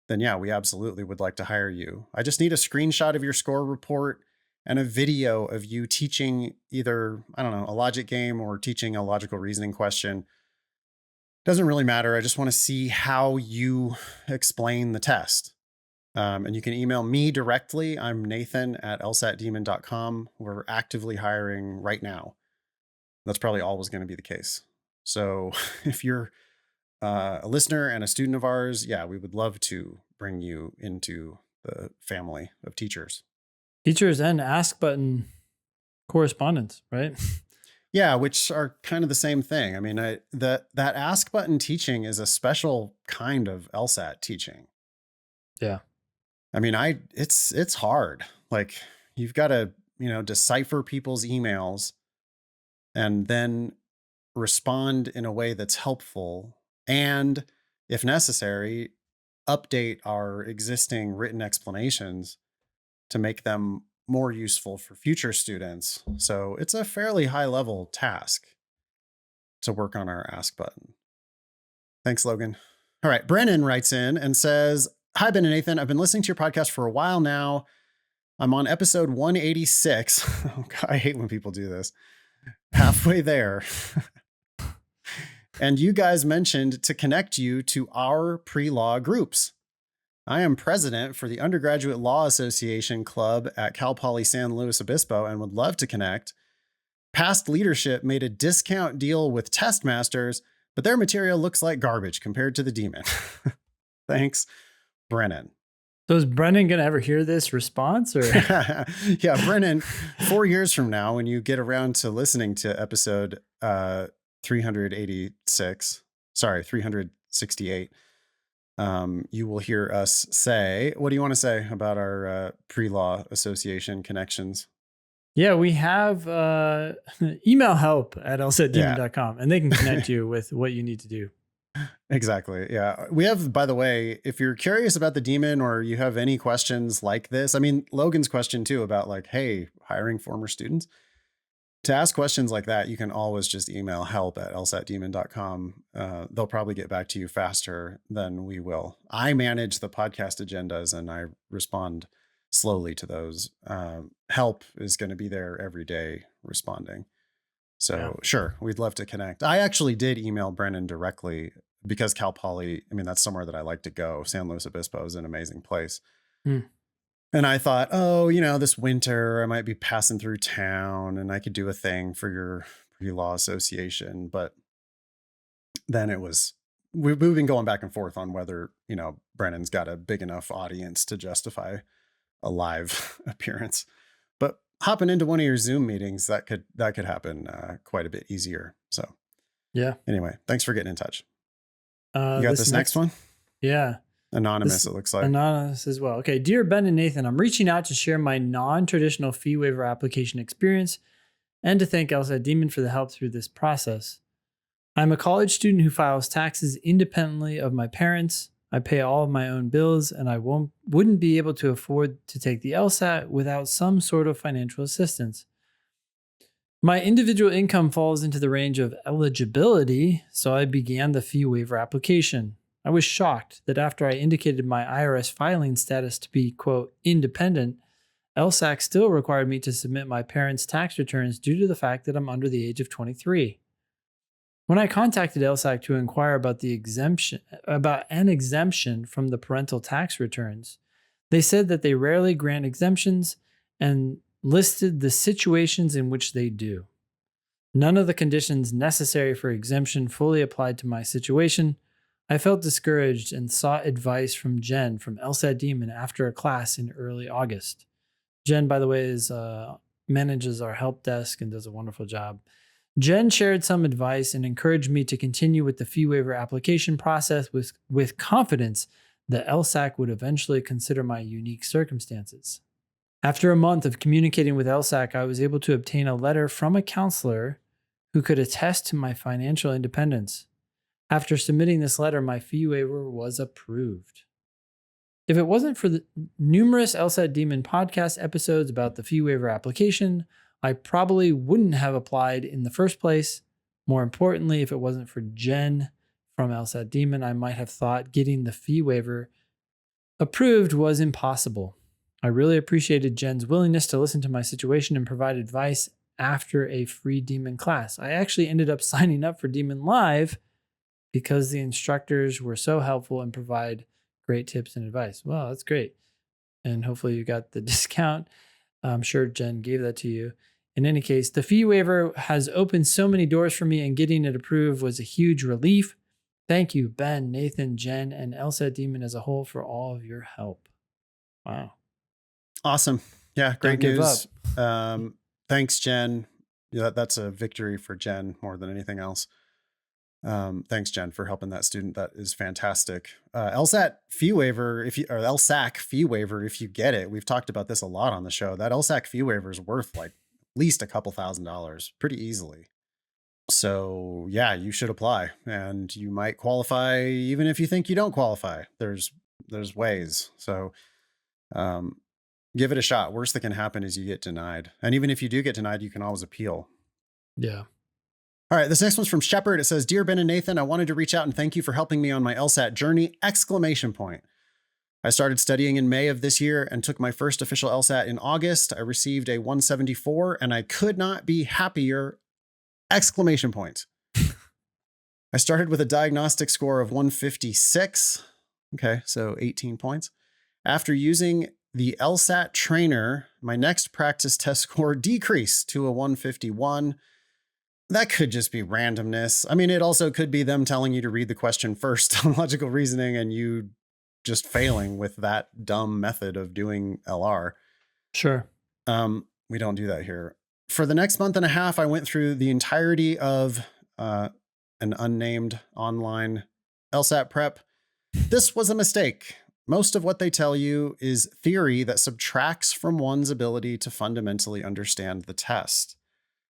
then yeah, we absolutely would like to hire you. I just need a screenshot of your score report and a video of you teaching either, I don't know, a logic game or teaching a logical reasoning question. Doesn't really matter. I just want to see how you explain the test. And you can email me directly. I'm Nathan@lsatdemon.com. We're actively hiring right now. That's probably always going to be the case. So if you're a listener and a student of ours, yeah, we would love to bring you into the family of teachers. Teachers and Ask Button correspondents, right? Yeah, which are kind of the same thing. I mean, that Ask Button teaching is a special kind of LSAT teaching. Yeah. I mean, it's hard. Like you've got to, decipher people's emails and then respond in a way that's helpful. And if necessary, update our existing written explanations to make them more useful for future students. So it's a fairly high level task to work on our Ask Button. Thanks, Logan. All right. Brennan writes in and says, "Hi, Ben and Nathan. I've been listening to your podcast for a while now. I'm on episode 186. Oh, God, I hate when people do this. Halfway there. And you guys mentioned to connect you to our pre-law groups. I am president for the Undergraduate Law Association Club at Cal Poly San Luis Obispo and would love to connect. Past leadership made a discount deal with test masters, but their material looks like garbage compared to the Demon. Thanks, Brennan." So is Brennan going to ever hear this response? Or Yeah, Brennan, 4 years from now, when you get around to listening to episode 368, you will hear us say, what do you want to say about our pre-law association connections? Yeah, we have email help@lsatdemon.com, and they can connect you with what you need to do. Exactly. Yeah. We have, by the way, if you're curious about the Demon or you have any questions like this, I mean, Logan's question too about like, hey, hiring former students. To ask questions like that, you can always just email help@lsatdemon.com. They'll probably get back to you faster than we will. I manage the podcast agendas and I respond slowly to those. Help is going to be there every day responding. So Sure, we'd love to connect. I actually did email Brennan directly because Cal Poly, I mean, that's somewhere that I like to go. San Luis Obispo is an amazing place. And I thought, this winter I might be passing through town and I could do a thing for your pre-law association. But then we've been going back and forth on whether, Brennan's got a big enough audience to justify a live appearance. But hopping into one of your Zoom meetings, that could happen quite a bit easier. So yeah. Anyway, thanks for getting in touch. You got this next one? Yeah. Anonymous, it looks like. Anonymous as well. Okay. Dear Ben and Nathan, I'm reaching out to share my non-traditional fee waiver application experience and to thank LSAT Demon for the help through this process. I'm a college student who files taxes independently of my parents. I pay all of my own bills, and I wouldn't be able to afford to take the LSAT without some sort of financial assistance. My individual income falls into the range of eligibility, so I began the fee waiver application. I was shocked that after I indicated my IRS filing status to be, quote, independent, LSAC still required me to submit my parents' tax returns due to the fact that I'm under the age of 23. When I contacted LSAC to inquire about an exemption from the parental tax returns, they said that they rarely grant exemptions and listed the situations in which they do. None of the conditions necessary for exemption fully applied to my situation. I felt discouraged and sought advice from Jen from LSAT Demon after a class in early August. Jen, by the way, manages our help desk and does a wonderful job. Jen shared some advice and encouraged me to continue with the fee waiver application process with confidence that LSAC would eventually consider my unique circumstances. After a month of communicating with LSAC, I was able to obtain a letter from a counselor who could attest to my financial independence. After submitting this letter, my fee waiver was approved. If it wasn't for the numerous LSAT Demon podcast episodes about the fee waiver application, I probably wouldn't have applied in the first place. More importantly, if it wasn't for Jen from LSAT Demon, I might have thought getting the fee waiver approved was impossible. I really appreciated Jen's willingness to listen to my situation and provide advice after a free Demon class. I actually ended up signing up for Demon Live because the instructors were so helpful and provide great tips and advice. Wow, that's great. And hopefully you got the discount. I'm sure Jen gave that to you. In any case, the fee waiver has opened so many doors for me, and getting it approved was a huge relief. Thank you, Ben, Nathan, Jen, and LSAT Demon as a whole for all of your help. Wow. Awesome. Yeah, great Don't give news. Thanks, Jen. Yeah, that's a victory for Jen more than anything else. Thanks, Jen, for helping that student. That is fantastic. LSAT fee waiver, or LSAC fee waiver, if you get it, we've talked about this a lot on the show. That LSAC fee waiver is worth like at least a couple $1,000s pretty easily. So yeah, you should apply, and you might qualify even if you think you don't qualify. There's ways. So, give it a shot. Worst that can happen is you get denied. And even if you do get denied, you can always appeal. Yeah. All right, this next one's from Shepard. It says, "Dear Ben and Nathan, I wanted to reach out and thank you for helping me on my LSAT journey! ! I started studying in May of this year and took my first official LSAT in August. I received a 174 and I could not be happier! ! I started with a diagnostic score of 156. Okay, so 18 points. After using the LSAT trainer, my next practice test score decreased to a 151. That could just be randomness. I mean, it also could be them telling you to read the question first on logical reasoning and you just failing with that dumb method of doing LR. Sure. We don't do that here. For the next month and a half, I went through the entirety of an unnamed online LSAT prep. This was a mistake. Most of what they tell you is theory that subtracts from one's ability to fundamentally understand the test.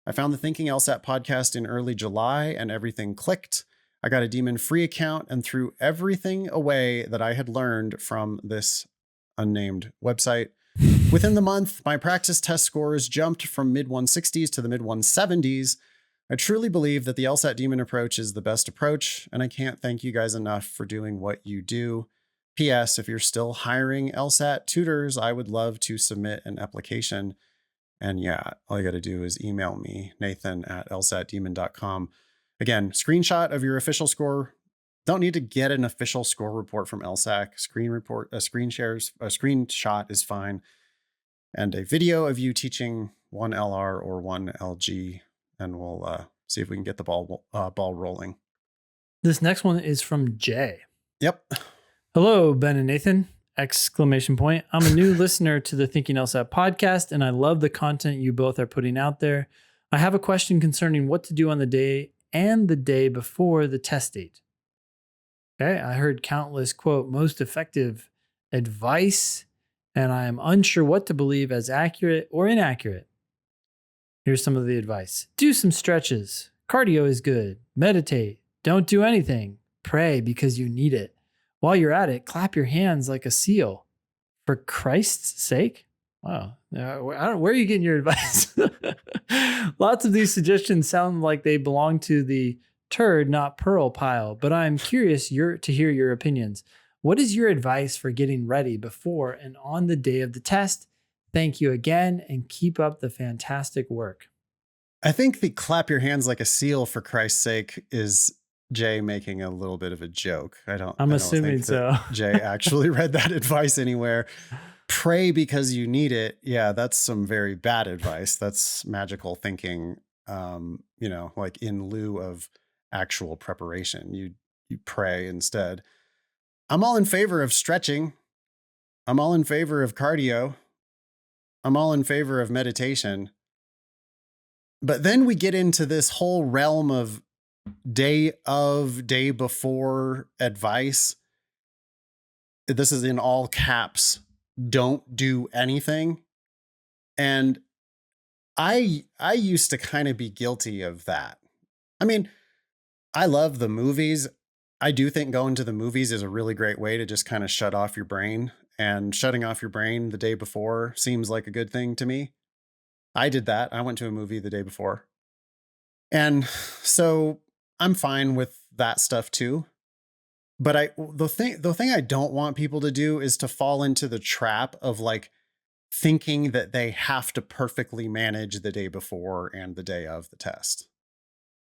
I found the Thinking LSAT podcast in early July and everything clicked. I got a Demon free account and threw everything away that I had learned from this unnamed website. Within the month, my practice test scores jumped from mid-160s to the mid-170s. I truly believe that the LSAT Demon approach is the best approach, and I can't thank you guys enough for doing what you do. P.S. If you're still hiring LSAT tutors, I would love to submit an application. And yeah, all you got to do is email me, nathan@lsatdemon.com. Again, screenshot of your official score. Don't need to get an official score report from LSAC. A screenshot is fine. And a video of you teaching one LR or one LG, and we'll see if we can get the ball rolling. This next one is from Jay. Yep. Hello, Ben and Nathan! ! I'm a new listener to the Thinking LSAT podcast, and I love the content you both are putting out there. I have a question concerning what to do on the day and the day before the test date. Okay, I heard countless, quote, most effective advice, and I am unsure what to believe as accurate or inaccurate. Here's some of the advice. Do some stretches. Cardio is good. Meditate. Don't do anything. Pray because you need it. While you're at it, clap your hands like a seal. For Christ's sake? Wow. Where are you getting your advice? Lots of these suggestions sound like they belong to the turd, not pearl pile, but I'm curious to hear your opinions. What is your advice for getting ready before and on the day of the test? Thank you again and keep up the fantastic work. I think the clap your hands like a seal for Christ's sake is Jay making a little bit of a joke. I'm assuming so. Jay actually read that advice anywhere. Pray because you need it. Yeah, that's some very bad advice. That's magical thinking, like in lieu of actual preparation. You you pray instead. I'm all in favor of stretching. I'm all in favor of cardio. I'm all in favor of meditation. But then we get into this whole realm of day before advice. This is in all caps. Don't do anything. And I used to kind of be guilty of that. I mean, I love the movies. I do think going to the movies is a really great way to just kind of shut off your brain. And shutting off your brain the day before seems like a good thing to me. I did that. I went to a movie the day before. And so I'm fine with that stuff too. But the thing I don't want people to do is to fall into the trap of like thinking that they have to perfectly manage the day before and the day of the test.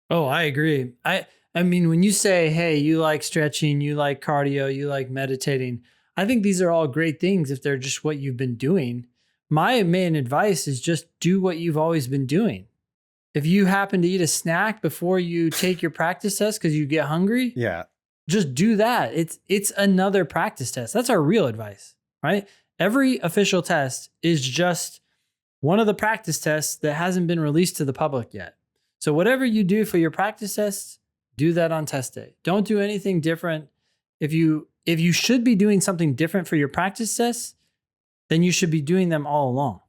Oh, I agree. I mean, when you say, hey, you like stretching, you like cardio, you like meditating, I think these are all great things if they're just what you've been doing. My main advice is just do what you've always been doing. If you happen to eat a snack before you take your practice test because you get hungry, Yeah. just do that. It's another practice test. That's our real advice, right? Every official test is just one of the practice tests that hasn't been released to the public yet. So whatever you do for your practice tests, do that on test day. Don't do anything different. If you should be doing something different for your practice tests, then you should be doing them all along.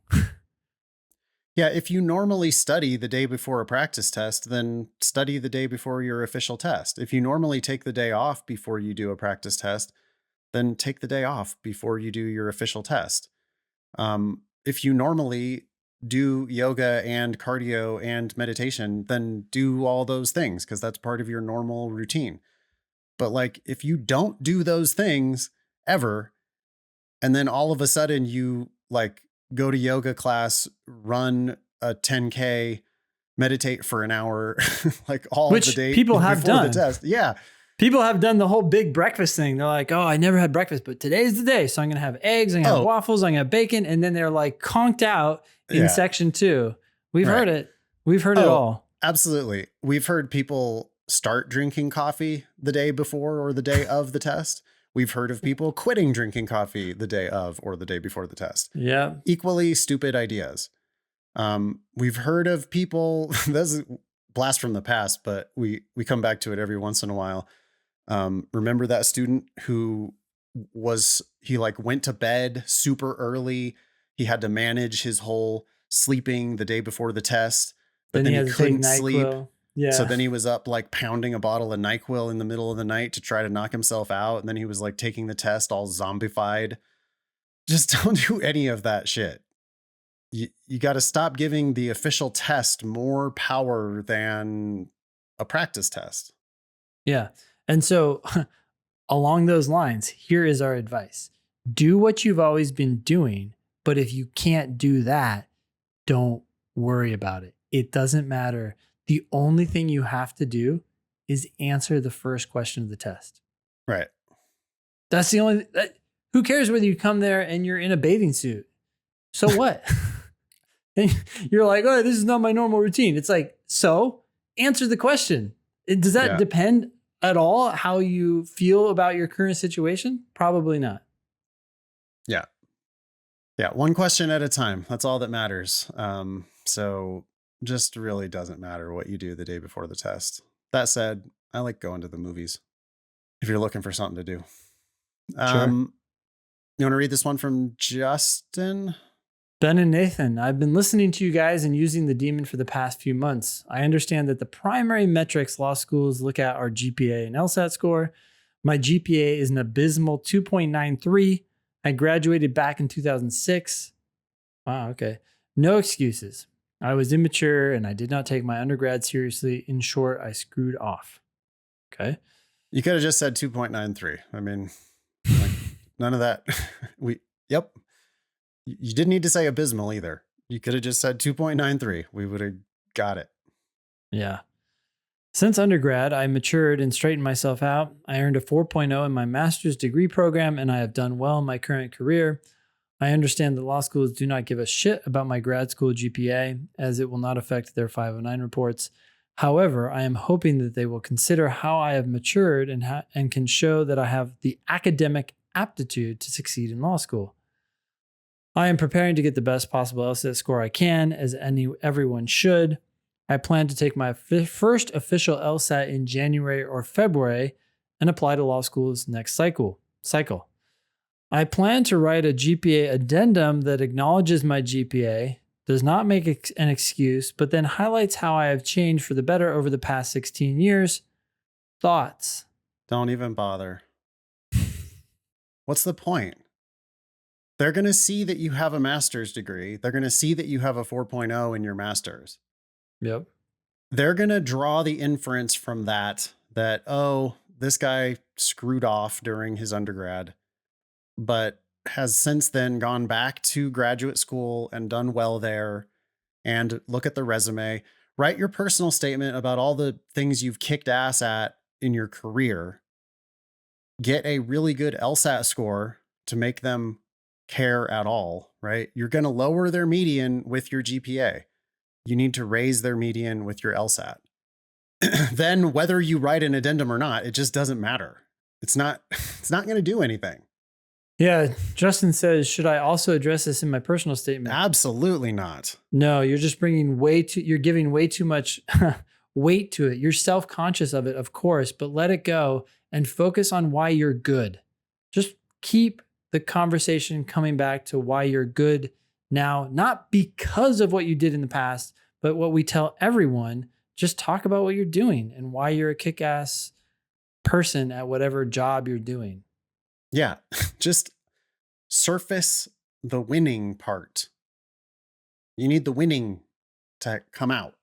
Yeah, if you normally study the day before a practice test, then study the day before your official test. If you normally take the day off before you do a practice test, then take the day off before you do your official test. If you normally do yoga and cardio and meditation, then do all those things because that's part of your normal routine. But like, if you don't do those things ever, and then all of a sudden you like go to yoga class, run a 10K, meditate for an hour, like all Which the day people have before done. the test. Yeah. People have done the whole big breakfast thing. They're like, oh, I never had breakfast, but today's the day. So I'm going to have eggs, I'm going to have waffles, I'm going to have bacon. And then they're like conked out in section 2. We've heard it. We've heard it all. Absolutely. We've heard people start drinking coffee the day before or the day of the test. We've heard of people quitting drinking coffee the day of or the day before the test. Yeah. Equally stupid ideas. We've heard of people, this is blast from the past, but we come back to it every once in a while. Remember that student who he like went to bed super early. He had to manage his whole sleeping the day before the test, but then he couldn't sleep. Yeah. So then he was up like pounding a bottle of NyQuil in the middle of the night to try to knock himself out. And then he was like taking the test all zombified. Just don't do any of that shit. You got to stop giving the official test more power than a practice test. Yeah. And so along those lines, here is our advice. Do what you've always been doing, but if you can't do that, don't worry about it. It doesn't matter. The only thing you have to do is answer the first question of the test. Right. That's the only, who cares whether you come there and you're in a bathing suit? So what? And you're like, oh, this is not my normal routine. It's like, so answer the question. Does that depend at all how you feel about your current situation? Probably not. Yeah. Yeah. One question at a time. That's all that matters. So just really doesn't matter what you do the day before the test. That said, I like going to the movies if you're looking for something to do. Sure. You want to read this one from Justin? Ben and Nathan, I've been listening to you guys and using the Demon for the past few months. I understand that the primary metrics law schools look at are GPA and LSAT score. My GPA is an abysmal 2.93. I graduated back in 2006. Wow, okay. No excuses. I was immature and I did not take my undergrad seriously. In short, I screwed off. Okay. You could have just said 2.93. I mean, like, none of that. Yep. You didn't need to say abysmal either. You could have just said 2.93. We would have got it. Yeah. Since undergrad, I matured and straightened myself out. I earned a 4.0 in my master's degree program, and I have done well in my current career. I understand that law schools do not give a shit about my grad school GPA, as it will not affect their 509 reports. However, I am hoping that they will consider how I have matured and can show that I have the academic aptitude to succeed in law school. I am preparing to get the best possible LSAT score I can, as everyone should. I plan to take my first official LSAT in January or February and apply to law school's next cycle. I plan to write a GPA addendum that acknowledges my GPA, does not make an excuse, but then highlights how I have changed for the better over the past 16 years. Thoughts? Don't even bother. What's the point? They're going to see that you have a master's degree. They're going to see that you have a 4.0 in your master's. Yep. They're going to draw the inference from that, oh, this guy screwed off during his undergrad, but has since then gone back to graduate school and done well there. And look at the resume. Write your personal statement about all the things you've kicked ass at in your career. Get a really good LSAT score to make them care at all, right? You're going to lower their median with your GPA. You need to raise their median with your LSAT. Then whether you write an addendum or not, it just doesn't matter. It's not going to do anything. Yeah. Justin says, should I also address this in my personal statement? Absolutely not. No, you're just you're giving way too much weight to it. You're self-conscious of it, of course, but let it go and focus on why you're good. Just keep the conversation coming back to why you're good now, not because of what you did in the past, but what we tell everyone. Just talk about what you're doing and why you're a kick-ass person at whatever job you're doing. Yeah, just surface the winning part. You need the winning to come out.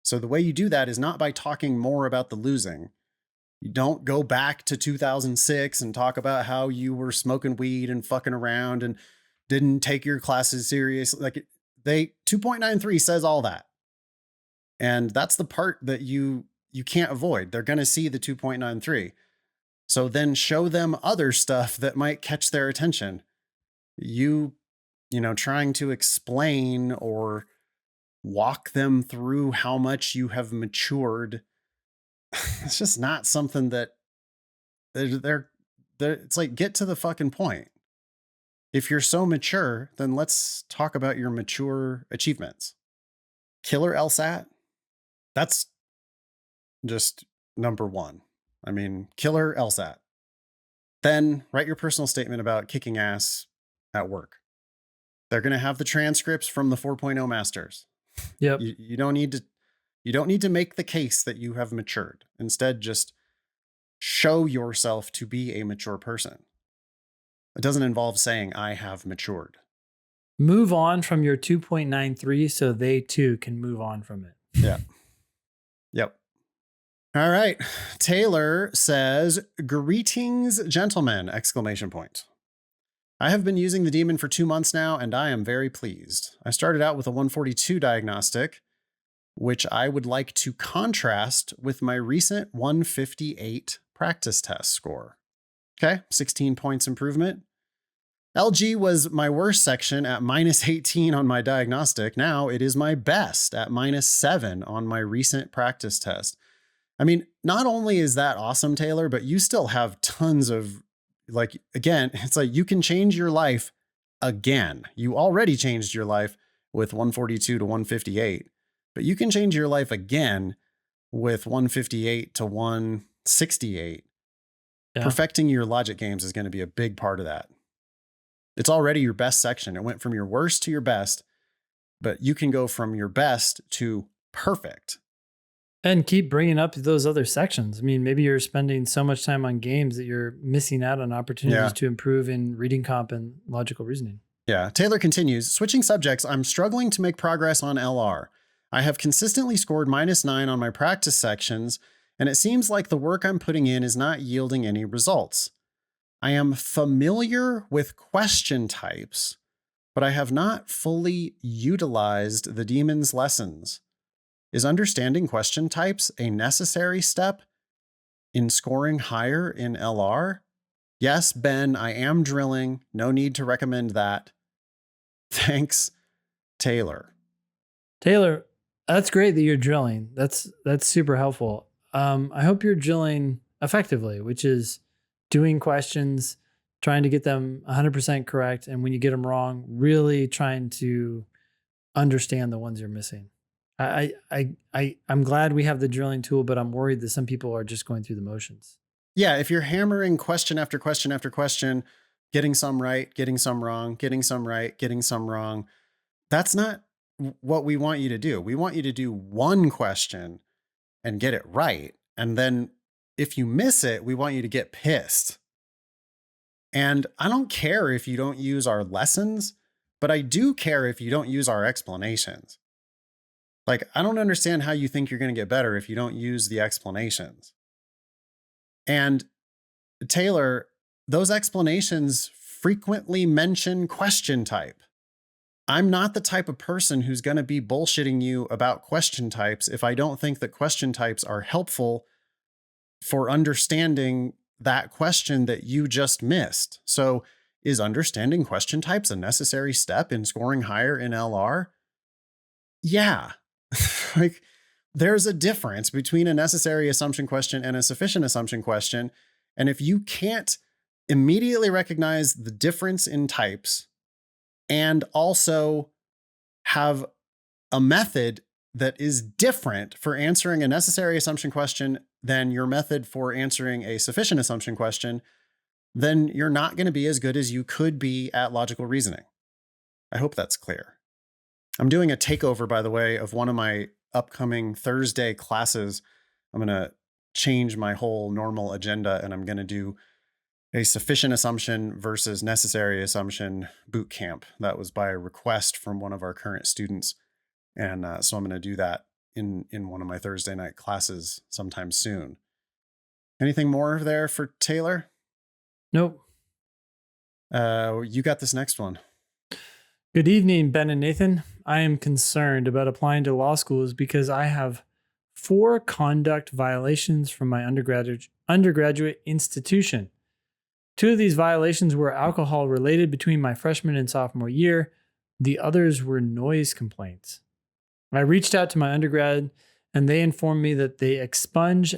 So the way you do that is not by talking more about the losing. You don't go back to 2006 and talk about how you were smoking weed and fucking around and didn't take your classes seriously. Like 2.93 says all that. And that's the part that you can't avoid. They're going to see the 2.93. So then show them other stuff that might catch their attention. You trying to explain or walk them through how much you have matured. It's just not something that it's like, get to the fucking point. If you're so mature, then let's talk about your mature achievements. Killer LSAT. That's just number one. I mean, killer LSAT. Then write your personal statement about kicking ass at work. They're going to have the transcripts from the 4.0 masters. Yep. You don't need to make the case that you have matured. Instead, just show yourself to be a mature person. It doesn't involve saying I have matured. Move on from your 2.93 so they too can move on from it. Yeah. Yep. All right. Taylor says, "Greetings, gentlemen!" ! I have been using the Demon for 2 months now, and I am very pleased. I started out with a 142 diagnostic, which I would like to contrast with my recent 158 practice test score. Okay, 16 points improvement. LG was my worst section at -18 on my diagnostic. Now it is my best at -7 on my recent practice test. I mean, not only is that awesome, Taylor, but you still have tons of, again, it's like you can change your life again. You already changed your life with 142 to 158, but you can change your life again with 158 to 168. Yeah. Perfecting your logic games is going to be a big part of that. It's already your best section. It went from your worst to your best, but you can go from your best to perfect. And keep bringing up those other sections. I mean, maybe you're spending so much time on games that you're missing out on opportunities to improve in reading comp and logical reasoning. Yeah. Taylor continues, "Switching subjects, I'm struggling to make progress on LR. I have consistently scored -9 on my practice sections, and it seems like the work I'm putting in is not yielding any results. I am familiar with question types, but I have not fully utilized the Demon's lessons. Is understanding question types a necessary step in scoring higher in LR? Yes, Ben, I am drilling. No need to recommend that. Thanks, Taylor." Taylor, That's great that you're drilling. That's super helpful. I hope you're drilling effectively, which is doing questions, trying to get them 100% correct, and when you get them wrong, really trying to understand the ones you're missing. I'm glad we have the drilling tool, but I'm worried that some people are just going through the motions. Yeah, if you're hammering question after question after question, getting some right, getting some wrong, getting some right, getting some wrong, that's not what we want you to do. We want you to do one question and get it right. And then if you miss it, we want you to get pissed. And I don't care if you don't use our lessons, but I do care if you don't use our explanations. Like, I don't understand how you think you're going to get better if you don't use the explanations. And Taylor, those explanations frequently mention question type. I'm not the type of person who's going to be bullshitting you about question types if I don't think that question types are helpful for understanding that question that you just missed. So, is understanding question types a necessary step in scoring higher in LR? Yeah. Like, there's a difference between a necessary assumption question and a sufficient assumption question. And if you can't immediately recognize the difference in types and also have a method that is different for answering a necessary assumption question than your method for answering a sufficient assumption question, then you're not going to be as good as you could be at logical reasoning. I hope that's clear. I'm doing a takeover, by the way, of one of my upcoming Thursday classes. I'm going to change my whole normal agenda, and I'm going to do a sufficient assumption versus necessary assumption boot camp. That was by a request from one of our current students. And so I'm going to do that in one of my Thursday night classes sometime soon. Anything more there for Taylor? Nope. You got this next one. Good evening, Ben and Nathan. I am concerned about applying to law schools because I have 4 conduct violations from my undergraduate institution. 2 of these violations were alcohol related between my freshman and sophomore year. The others were noise complaints. I reached out to my undergrad and they informed me that they expunge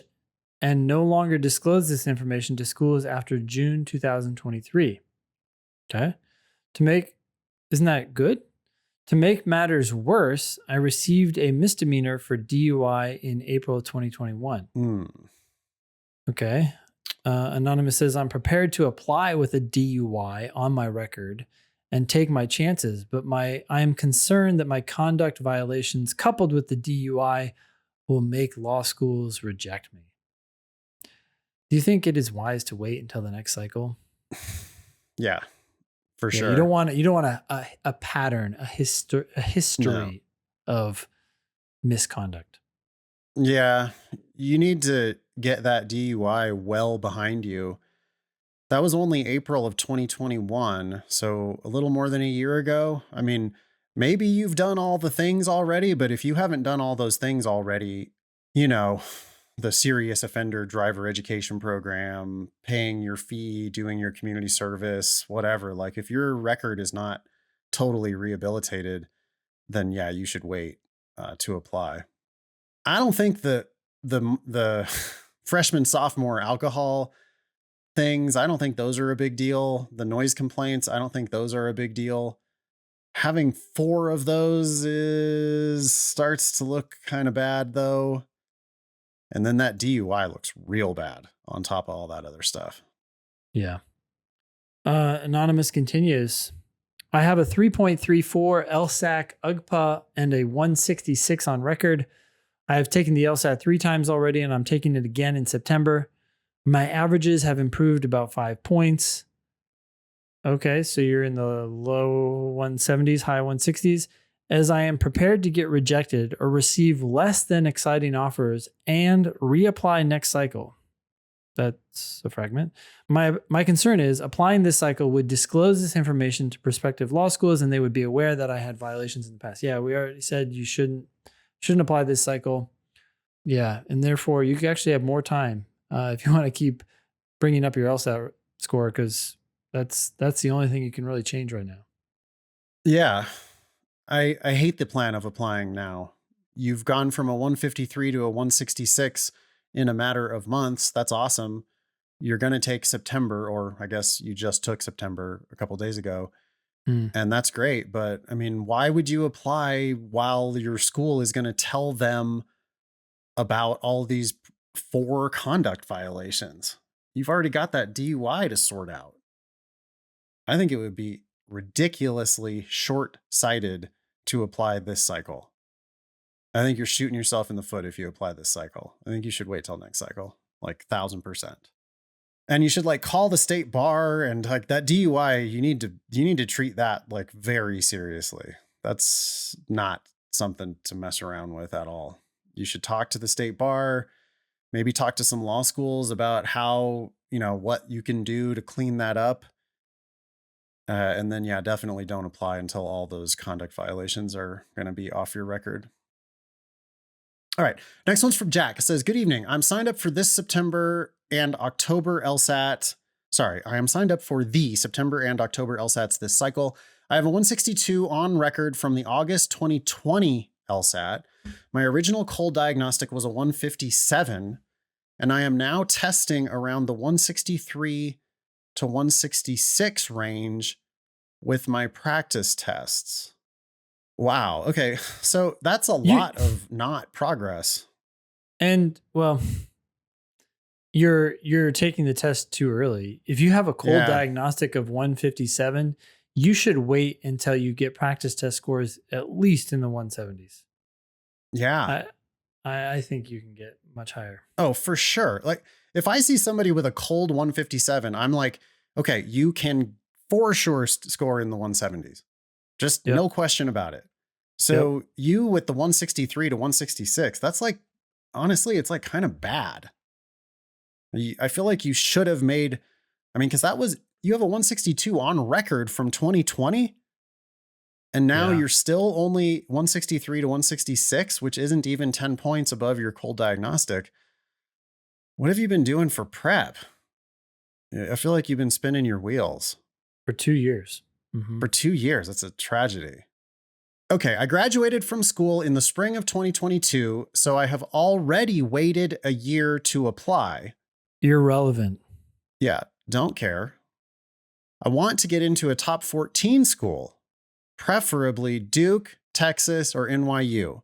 and no longer disclose this information to schools after June 2023. Okay. Isn't that good? To make matters worse, I received a misdemeanor for DUI in April 2021. Okay. Anonymous says, I'm prepared to apply with a DUI on my record and take my chances, but I am concerned that my conduct violations coupled with the DUI will make law schools reject me. Do you think it is wise to wait until the next cycle? Yeah, for sure. You don't want a pattern, a history of misconduct. Yeah, you need to get that DUI well behind you. That was only April of 2021, so a little more than a year ago. I mean, maybe you've done all the things already, but if you haven't done all those things already, the serious offender driver education program, paying your fee, doing your community service, whatever, like if your record is not totally rehabilitated, then yeah, you should wait to apply. I don't think the freshman, sophomore alcohol things, I don't think those are a big deal. The noise complaints, I don't think those are a big deal. Having 4 of those starts to look kind of bad though. And then that DUI looks real bad on top of all that other stuff. Yeah. Anonymous continues. I have a 3.34 LSAC UGPA and a 166 on record. I have taken the LSAT 3 times already, and I'm taking it again in September. My averages have improved about 5 points. Okay, so you're in the low 170s, high 160s. As I am prepared to get rejected or receive less than exciting offers and reapply next cycle. That's a fragment. My concern is applying this cycle would disclose this information to prospective law schools and they would be aware that I had violations in the past. Yeah, we already said you shouldn't apply this cycle. Yeah, and therefore you could actually have more time if you want to keep bringing up your LSAT score, because that's the only thing you can really change right now. Yeah. I hate the plan of applying now. you've gone from a 153 to a 166 in a matter of months. That's awesome. You're going to take September, or I guess you just took September a couple days ago. And that's great. But I mean, why would you apply while your school is going to tell them about all these 4 conduct violations? You've already got that DUI to sort out. I think it would be ridiculously short-sighted to apply this cycle. I think you're shooting yourself in the foot if you apply this cycle. I think you should wait till next cycle, like 1,000%. And you should like call the state bar, and like that DUI, you need to treat that like very seriously. That's not something to mess around with at all. You should talk to the state bar, maybe talk to some law schools about how, what you can do to clean that up. And then, yeah, definitely don't apply until all those conduct violations are going to be off your record. All right. Next one's from Jack. It says, good evening. I'm signed up for this September and October LSAT. Sorry, I am signed up for the September and October LSATs this cycle. I have a 162 on record from the August 2020 LSAT. My original cold diagnostic was a 157, and I am now testing around the 163 to 166 range with my practice tests. Wow. Okay. So that's a lot of not progress. And well, you're taking the test too early. If you have a cold diagnostic of 157, you should wait until you get practice test scores at least in the 170s. Yeah. I think you can get much higher. Oh, for sure. Like if I see somebody with a cold 157, I'm like, okay, you can for sure score in the 170s. Just no question about it. So you with the 163 to 166, that's like, honestly, it's like kind of bad. I feel like you should have made, because you have a 162 on record from 2020. And now you're still only 163 to 166, which isn't even 10 points above your cold diagnostic. What have you been doing for prep? I feel like you've been spinning your wheels. For 2 years. For 2 years. That's a tragedy. Okay, I graduated from school in the spring of 2022, so I have already waited a year to apply. Irrelevant. Yeah, don't care. I want to get into a top 14 school, preferably Duke, Texas, or NYU.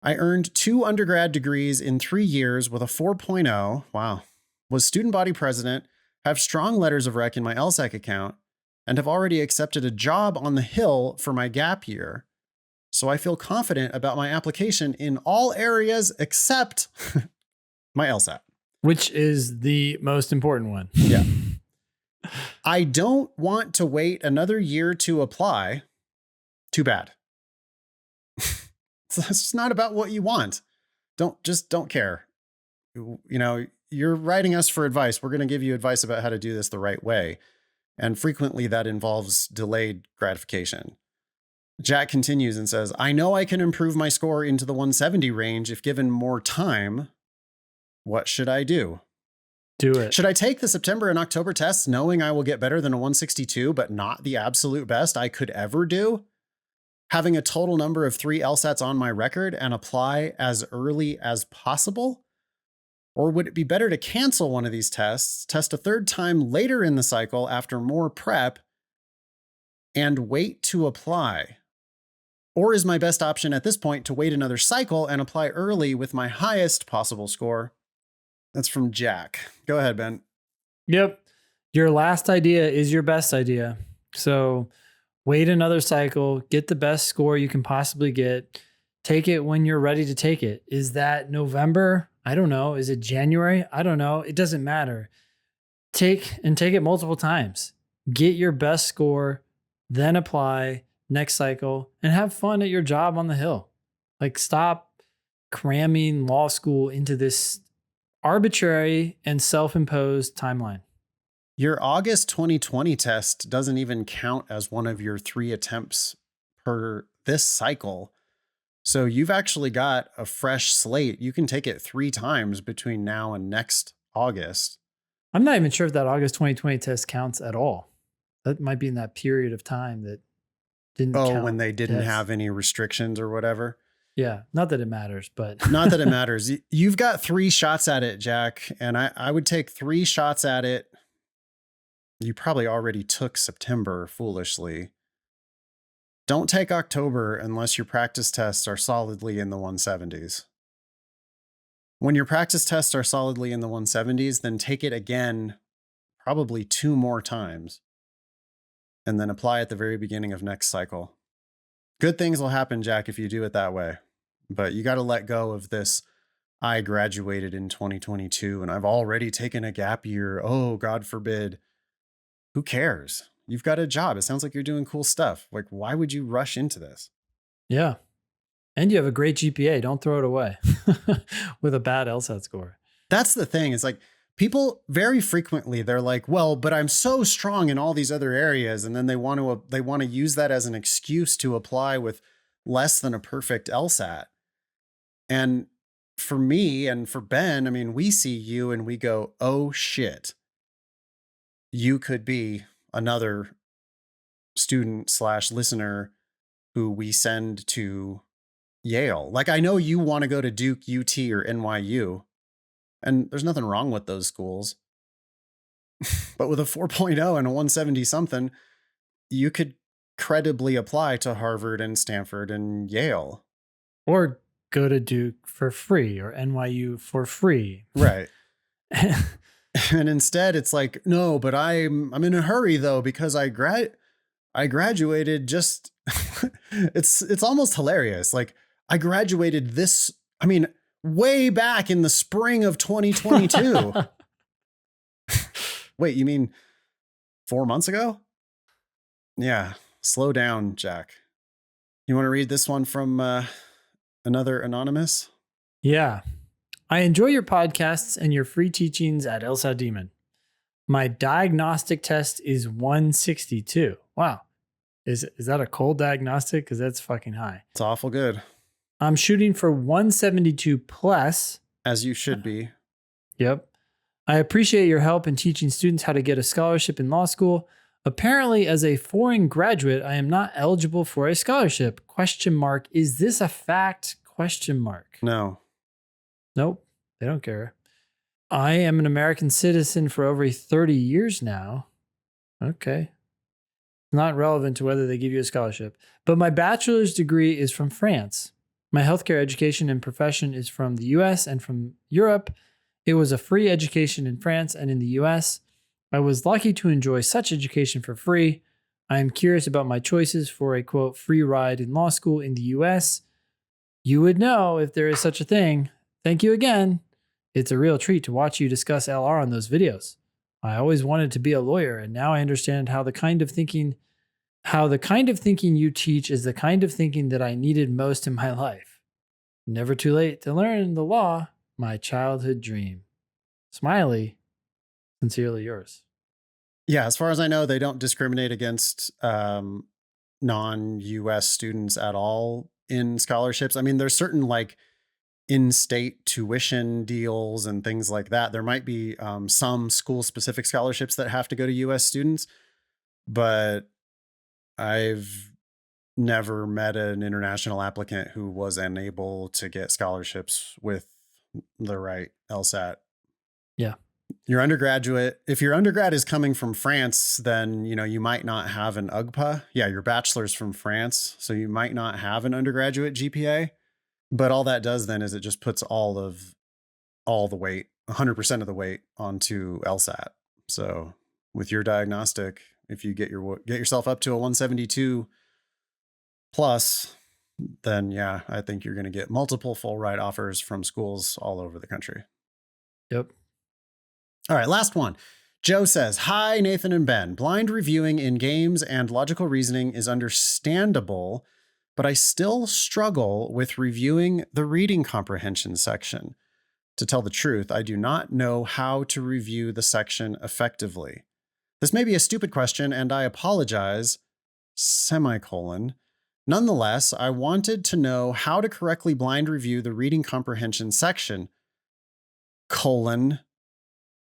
I earned 2 undergrad degrees in 3 years with a 4.0. Wow. Was student body president, have strong letters of rec in my LSAC account, and have already accepted a job on the Hill for my gap year. So I feel confident about my application in all areas except my LSAT. Which is the most important one. Yeah. I don't want to wait another year to apply. Too bad. It's just not about what you want. Don't care. You're writing us for advice. We're going to give you advice about how to do this the right way. And frequently that involves delayed gratification. Jack continues and says, I know I can improve my score into the 170 range if given more time. What should I do? Do it. Should I take the September and October tests knowing I will get better than a 162, but not the absolute best I could ever do? Having a total number of 3 LSATs on my record and apply as early as possible? Or would it be better to cancel one of these tests, test a 3rd time later in the cycle after more prep, and wait to apply? Or is my best option at this point to wait another cycle and apply early with my highest possible score? That's from Jack. Go ahead, Ben. Yep. Your last idea is your best idea. So wait another cycle, get the best score you can possibly get. Take it when you're ready to take it. Is that November? I don't know. Is it January? I don't know. It doesn't matter. Take it multiple times. Get your best score, then apply next cycle and have fun at your job on the Hill. Like, stop cramming law school into this arbitrary and self-imposed timeline. Your August 2020 test doesn't even count as one of your 3 attempts per this cycle. So you've actually got a fresh slate. You can take it 3 times between now and next August. I'm not even sure if that August 2020 test counts at all. That might be in that period of time that didn't count. When they didn't have any restrictions or whatever. Yeah. Not that it matters, but Not that it matters. You've got 3 shots at it, Jack, and I would take 3 shots at it. You probably already took September foolishly. Don't take October unless your practice tests are solidly in the 170s. When your practice tests are solidly in the 170s, then take it again, probably 2 more times, and then apply at the very beginning of next cycle. Good things will happen, Jack, if you do it that way. But you got to let go of this. I graduated in 2022 and I've already taken a gap year. Oh, God forbid. Who cares? You've got a job. It sounds like you're doing cool stuff. Like, why would you rush into this? yeah. And you have a great GPA. Don't throw it away with a bad LSAT score. That's the thing. It's like people very frequently, they're like, well, but I'm so strong in all these other areas. And then they want to use that as an excuse to apply with less than a perfect LSAT. And for me and for Ben, I mean, we see you and we go, oh shit, you could be another student / listener who we send to Yale. Like, I know you want to go to Duke, UT, or NYU, and there's nothing wrong with those schools. But with a 4.0 and a 170 something, you could credibly apply to Harvard and Stanford and Yale. Or go to Duke for free or NYU for free. Right. And instead it's like, no, but I'm in a hurry though, because I graduated just it's almost hilarious. Like, I graduated way back in the spring of 2022. Wait, you mean 4 months ago? Yeah. Slow down, Jack. You want to read this one from another anonymous? Yeah. I enjoy your podcasts and your free teachings at LSAT Demon. My diagnostic test is 162. Wow. Is that a cold diagnostic? Because that's fucking high. It's awful good. I'm shooting for 172 plus. As you should be. Yep. I appreciate your help in teaching students how to get a scholarship in law school. Apparently, as a foreign graduate, I am not eligible for a scholarship. ? Is this a fact? ? No. Nope. They don't care. I am an American citizen for over 30 years now. Okay. Not relevant to whether they give you a scholarship. But my bachelor's degree is from France. My healthcare education and profession is from the US and from Europe. It was a free education in France and in the US. I was lucky to enjoy such education for free. I am curious about my choices for a quote free ride in law school in the US. You would know if there is such a thing. Thank you again. It's a real treat to watch you discuss LR on those videos. I always wanted to be a lawyer, and now I understand how the kind of thinking you teach is the kind of thinking that I needed most in my life. Never too late to learn the law, my childhood dream. Smiley, sincerely yours. Yeah, as far as I know, they don't discriminate against non-US students at all in scholarships. I mean, there's certain like in-state tuition deals and things like that. There might be some school-specific scholarships that have to go to US students, but I've never met an international applicant who was unable to get scholarships with the right LSAT. Yeah. Your undergraduate, if your undergrad is coming from France, then, you might not have an UGPA. Yeah, your bachelor's from France, so you might not have an undergraduate GPA. But all that does then is it just puts all the weight, 100% of the weight onto LSAT. So with your diagnostic, if you get yourself up to a 172 plus, then yeah, I think you're going to get multiple full ride offers from schools all over the country. Yep. All right, last one. Joe says, hi, Nathan and Ben. Blind reviewing in games and logical reasoning is understandable, but I still struggle with reviewing the reading comprehension section. To tell the truth, I do not know how to review the section effectively. This may be a stupid question, and I apologize, semicolon. Nonetheless, I wanted to know how to correctly blind review the reading comprehension section, colon,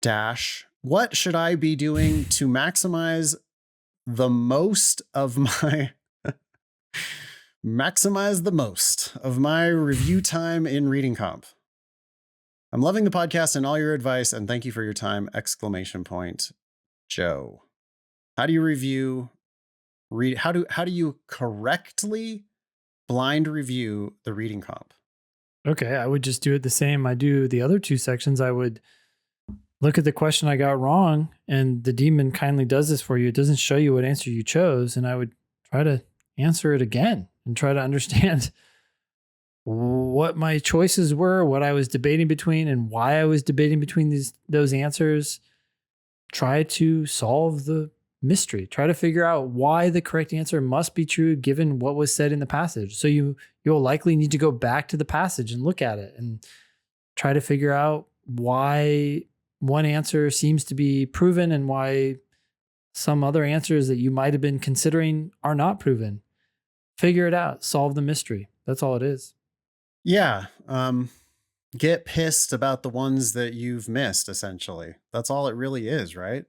dash, what should I be doing to maximize the most of my maximize the most of my review time in reading comp. I'm loving the podcast and all your advice, and thank you for your time! Joe. How do you review how do you correctly blind review the reading comp? Okay, I would just do it the same I do the other two sections. I would look at the question I got wrong, and the daemon kindly does this for you. It doesn't show you what answer you chose, and I would try to answer it again and try to understand what my choices were, what I was debating between, and why I was debating between those answers. Try to solve the mystery. Try to figure out why the correct answer must be true given what was said in the passage. So you'll likely need to go back to the passage and look at it and try to figure out why one answer seems to be proven and why some other answers that you might have been considering are not proven. Figure it out. Solve the mystery. That's all it is. Yeah. Get pissed about the ones that you've missed, essentially. That's all it really is, right?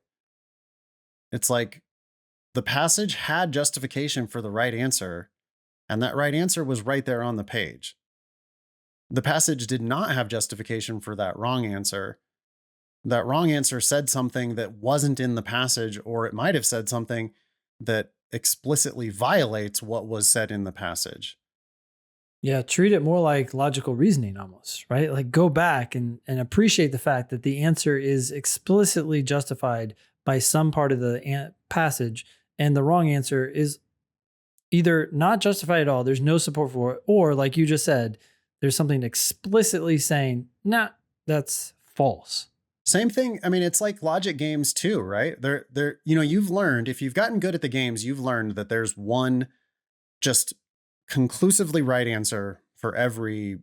It's like the passage had justification for the right answer, and that right answer was right there on the page. The passage did not have justification for that wrong answer. That wrong answer said something that wasn't in the passage, or it might have said something that explicitly violates what was said in the passage. Yeah, treat it more like logical reasoning almost, right? Like go back and appreciate the fact that the answer is explicitly justified by some part of the passage, and the wrong answer is either not justified at all, there's no support for it, or like you just said, there's something explicitly saying, nah, that's false. Same thing. I mean, it's like logic games too, right? You've learned, if you've gotten good at the games, you've learned that there's one just conclusively right answer for every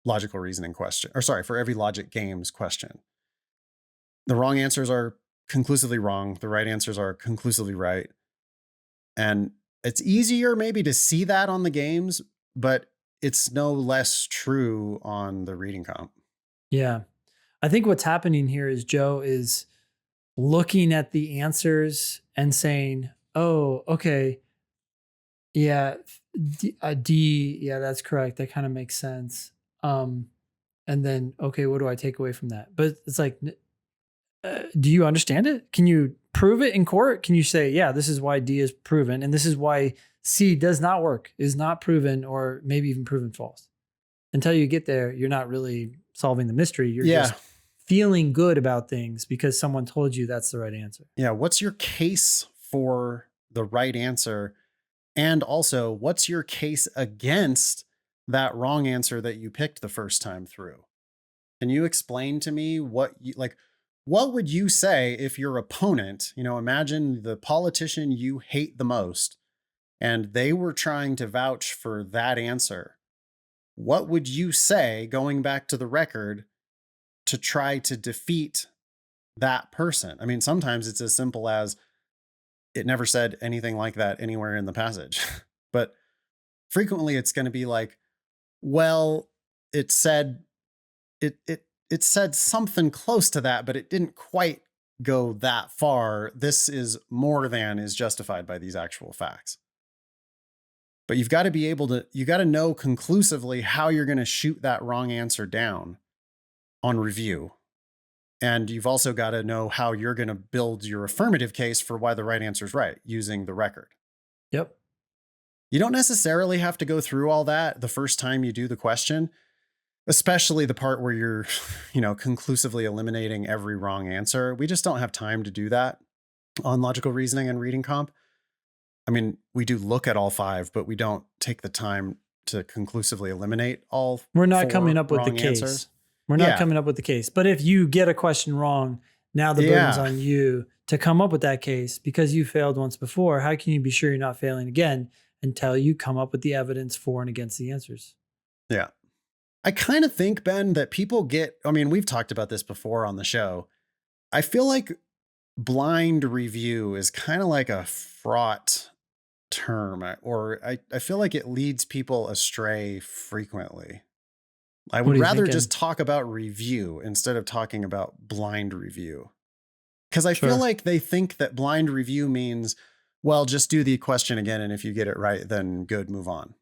logical reasoning question, or sorry, for every logic games question. The wrong answers are conclusively wrong. The right answers are conclusively right. And it's easier maybe to see that on the games, but it's no less true on the reading comp. Yeah. I think what's happening here is Joe is looking at the answers and saying, oh, okay, yeah, D, yeah, that's correct. That kind of makes sense. And then, okay, what do I take away from that? But it's like, do you understand it? Can you prove it in court? Can you say, yeah, this is why D is proven, and this is why C does not work, is not proven, or maybe even proven false? Until you get there, you're not really solving the mystery. You're just feeling good about things because someone told you that's the right answer. Yeah. What's your case for the right answer? And also, what's your case against that wrong answer that you picked the first time through? Can you explain to me what would you say if your opponent, imagine the politician you hate the most, and they were trying to vouch for that answer? What would you say going back to the record to try to defeat that person? I mean, sometimes it's as simple as it never said anything like that anywhere in the passage, but frequently it's going to be like, well, it said something close to that, but it didn't quite go that far. This is more than is justified by these actual facts. But you got to know conclusively how you're going to shoot that wrong answer down on review. And you've also got to know how you're going to build your affirmative case for why the right answer is right using the record. Yep. You don't necessarily have to go through all that the first time you do the question, especially the part where you're, conclusively eliminating every wrong answer. We just don't have time to do that on logical reasoning and reading comp. I mean, we do look at all five, but we don't take the time to conclusively eliminate all. We're not coming up with the case. Answers. We're not coming up with the case. But if you get a question wrong, now the burden's on you to come up with that case because you failed once before. How can you be sure you're not failing again until you come up with the evidence for and against the answers? Yeah. I kind of think, Ben, that people we've talked about this before on the show. I feel like blind review is kind of like a fraught term, or I feel like it leads people astray frequently. I would rather just talk about review instead of talking about blind review. Because I feel like they think that blind review means, well, just do the question again, and if you get it right, then good, move on.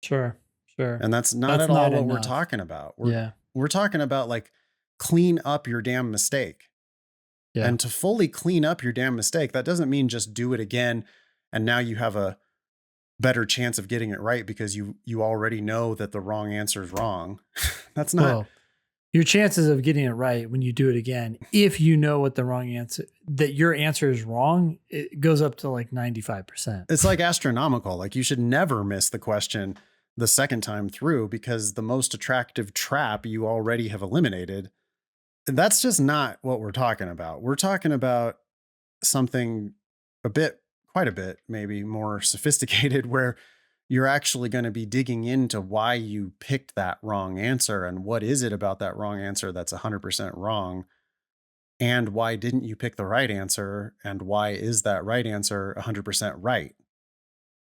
Sure. And that's not That's at all not what we're enough. talking about. Yeah. We're talking about like clean up your damn mistake. Yeah. Clean up your damn mistake. Yeah. And to fully clean up your damn mistake, that doesn't mean just do it again and now you have a better chance of getting it right because you already know that the wrong answer is wrong. That's not. Well, your chances of getting it right when you do it again, if you know what the wrong answer, that your answer is wrong, it goes up to like 95%. It's like astronomical. Like you should never miss the question the second time through because the most attractive trap you already have eliminated. That's just not what we're talking about. We're talking about something quite a bit, maybe more sophisticated, where you're actually going to be digging into why you picked that wrong answer and what is it about that wrong answer that's 100% wrong, and why didn't you pick the right answer, and why is that right answer 100% right.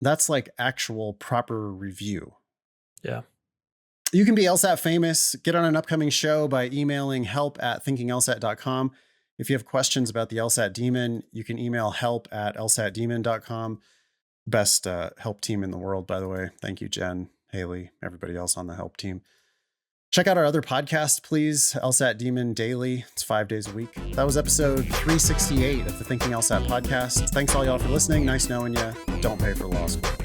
That's like actual proper review. Yeah. You can be LSAT famous, get on an upcoming show by emailing help@thinkinglsat.com. If you have questions about the LSAT Demon, you can email help@lsatdemon.com. Best help team in the world, by the way. Thank you, Jen, Haley, everybody else on the help team. Check out our other podcast, please. LSAT Demon Daily. It's 5 days a week. That was episode 368 of the Thinking LSAT podcast. Thanks all y'all for listening. Nice knowing you. Don't pay for law school.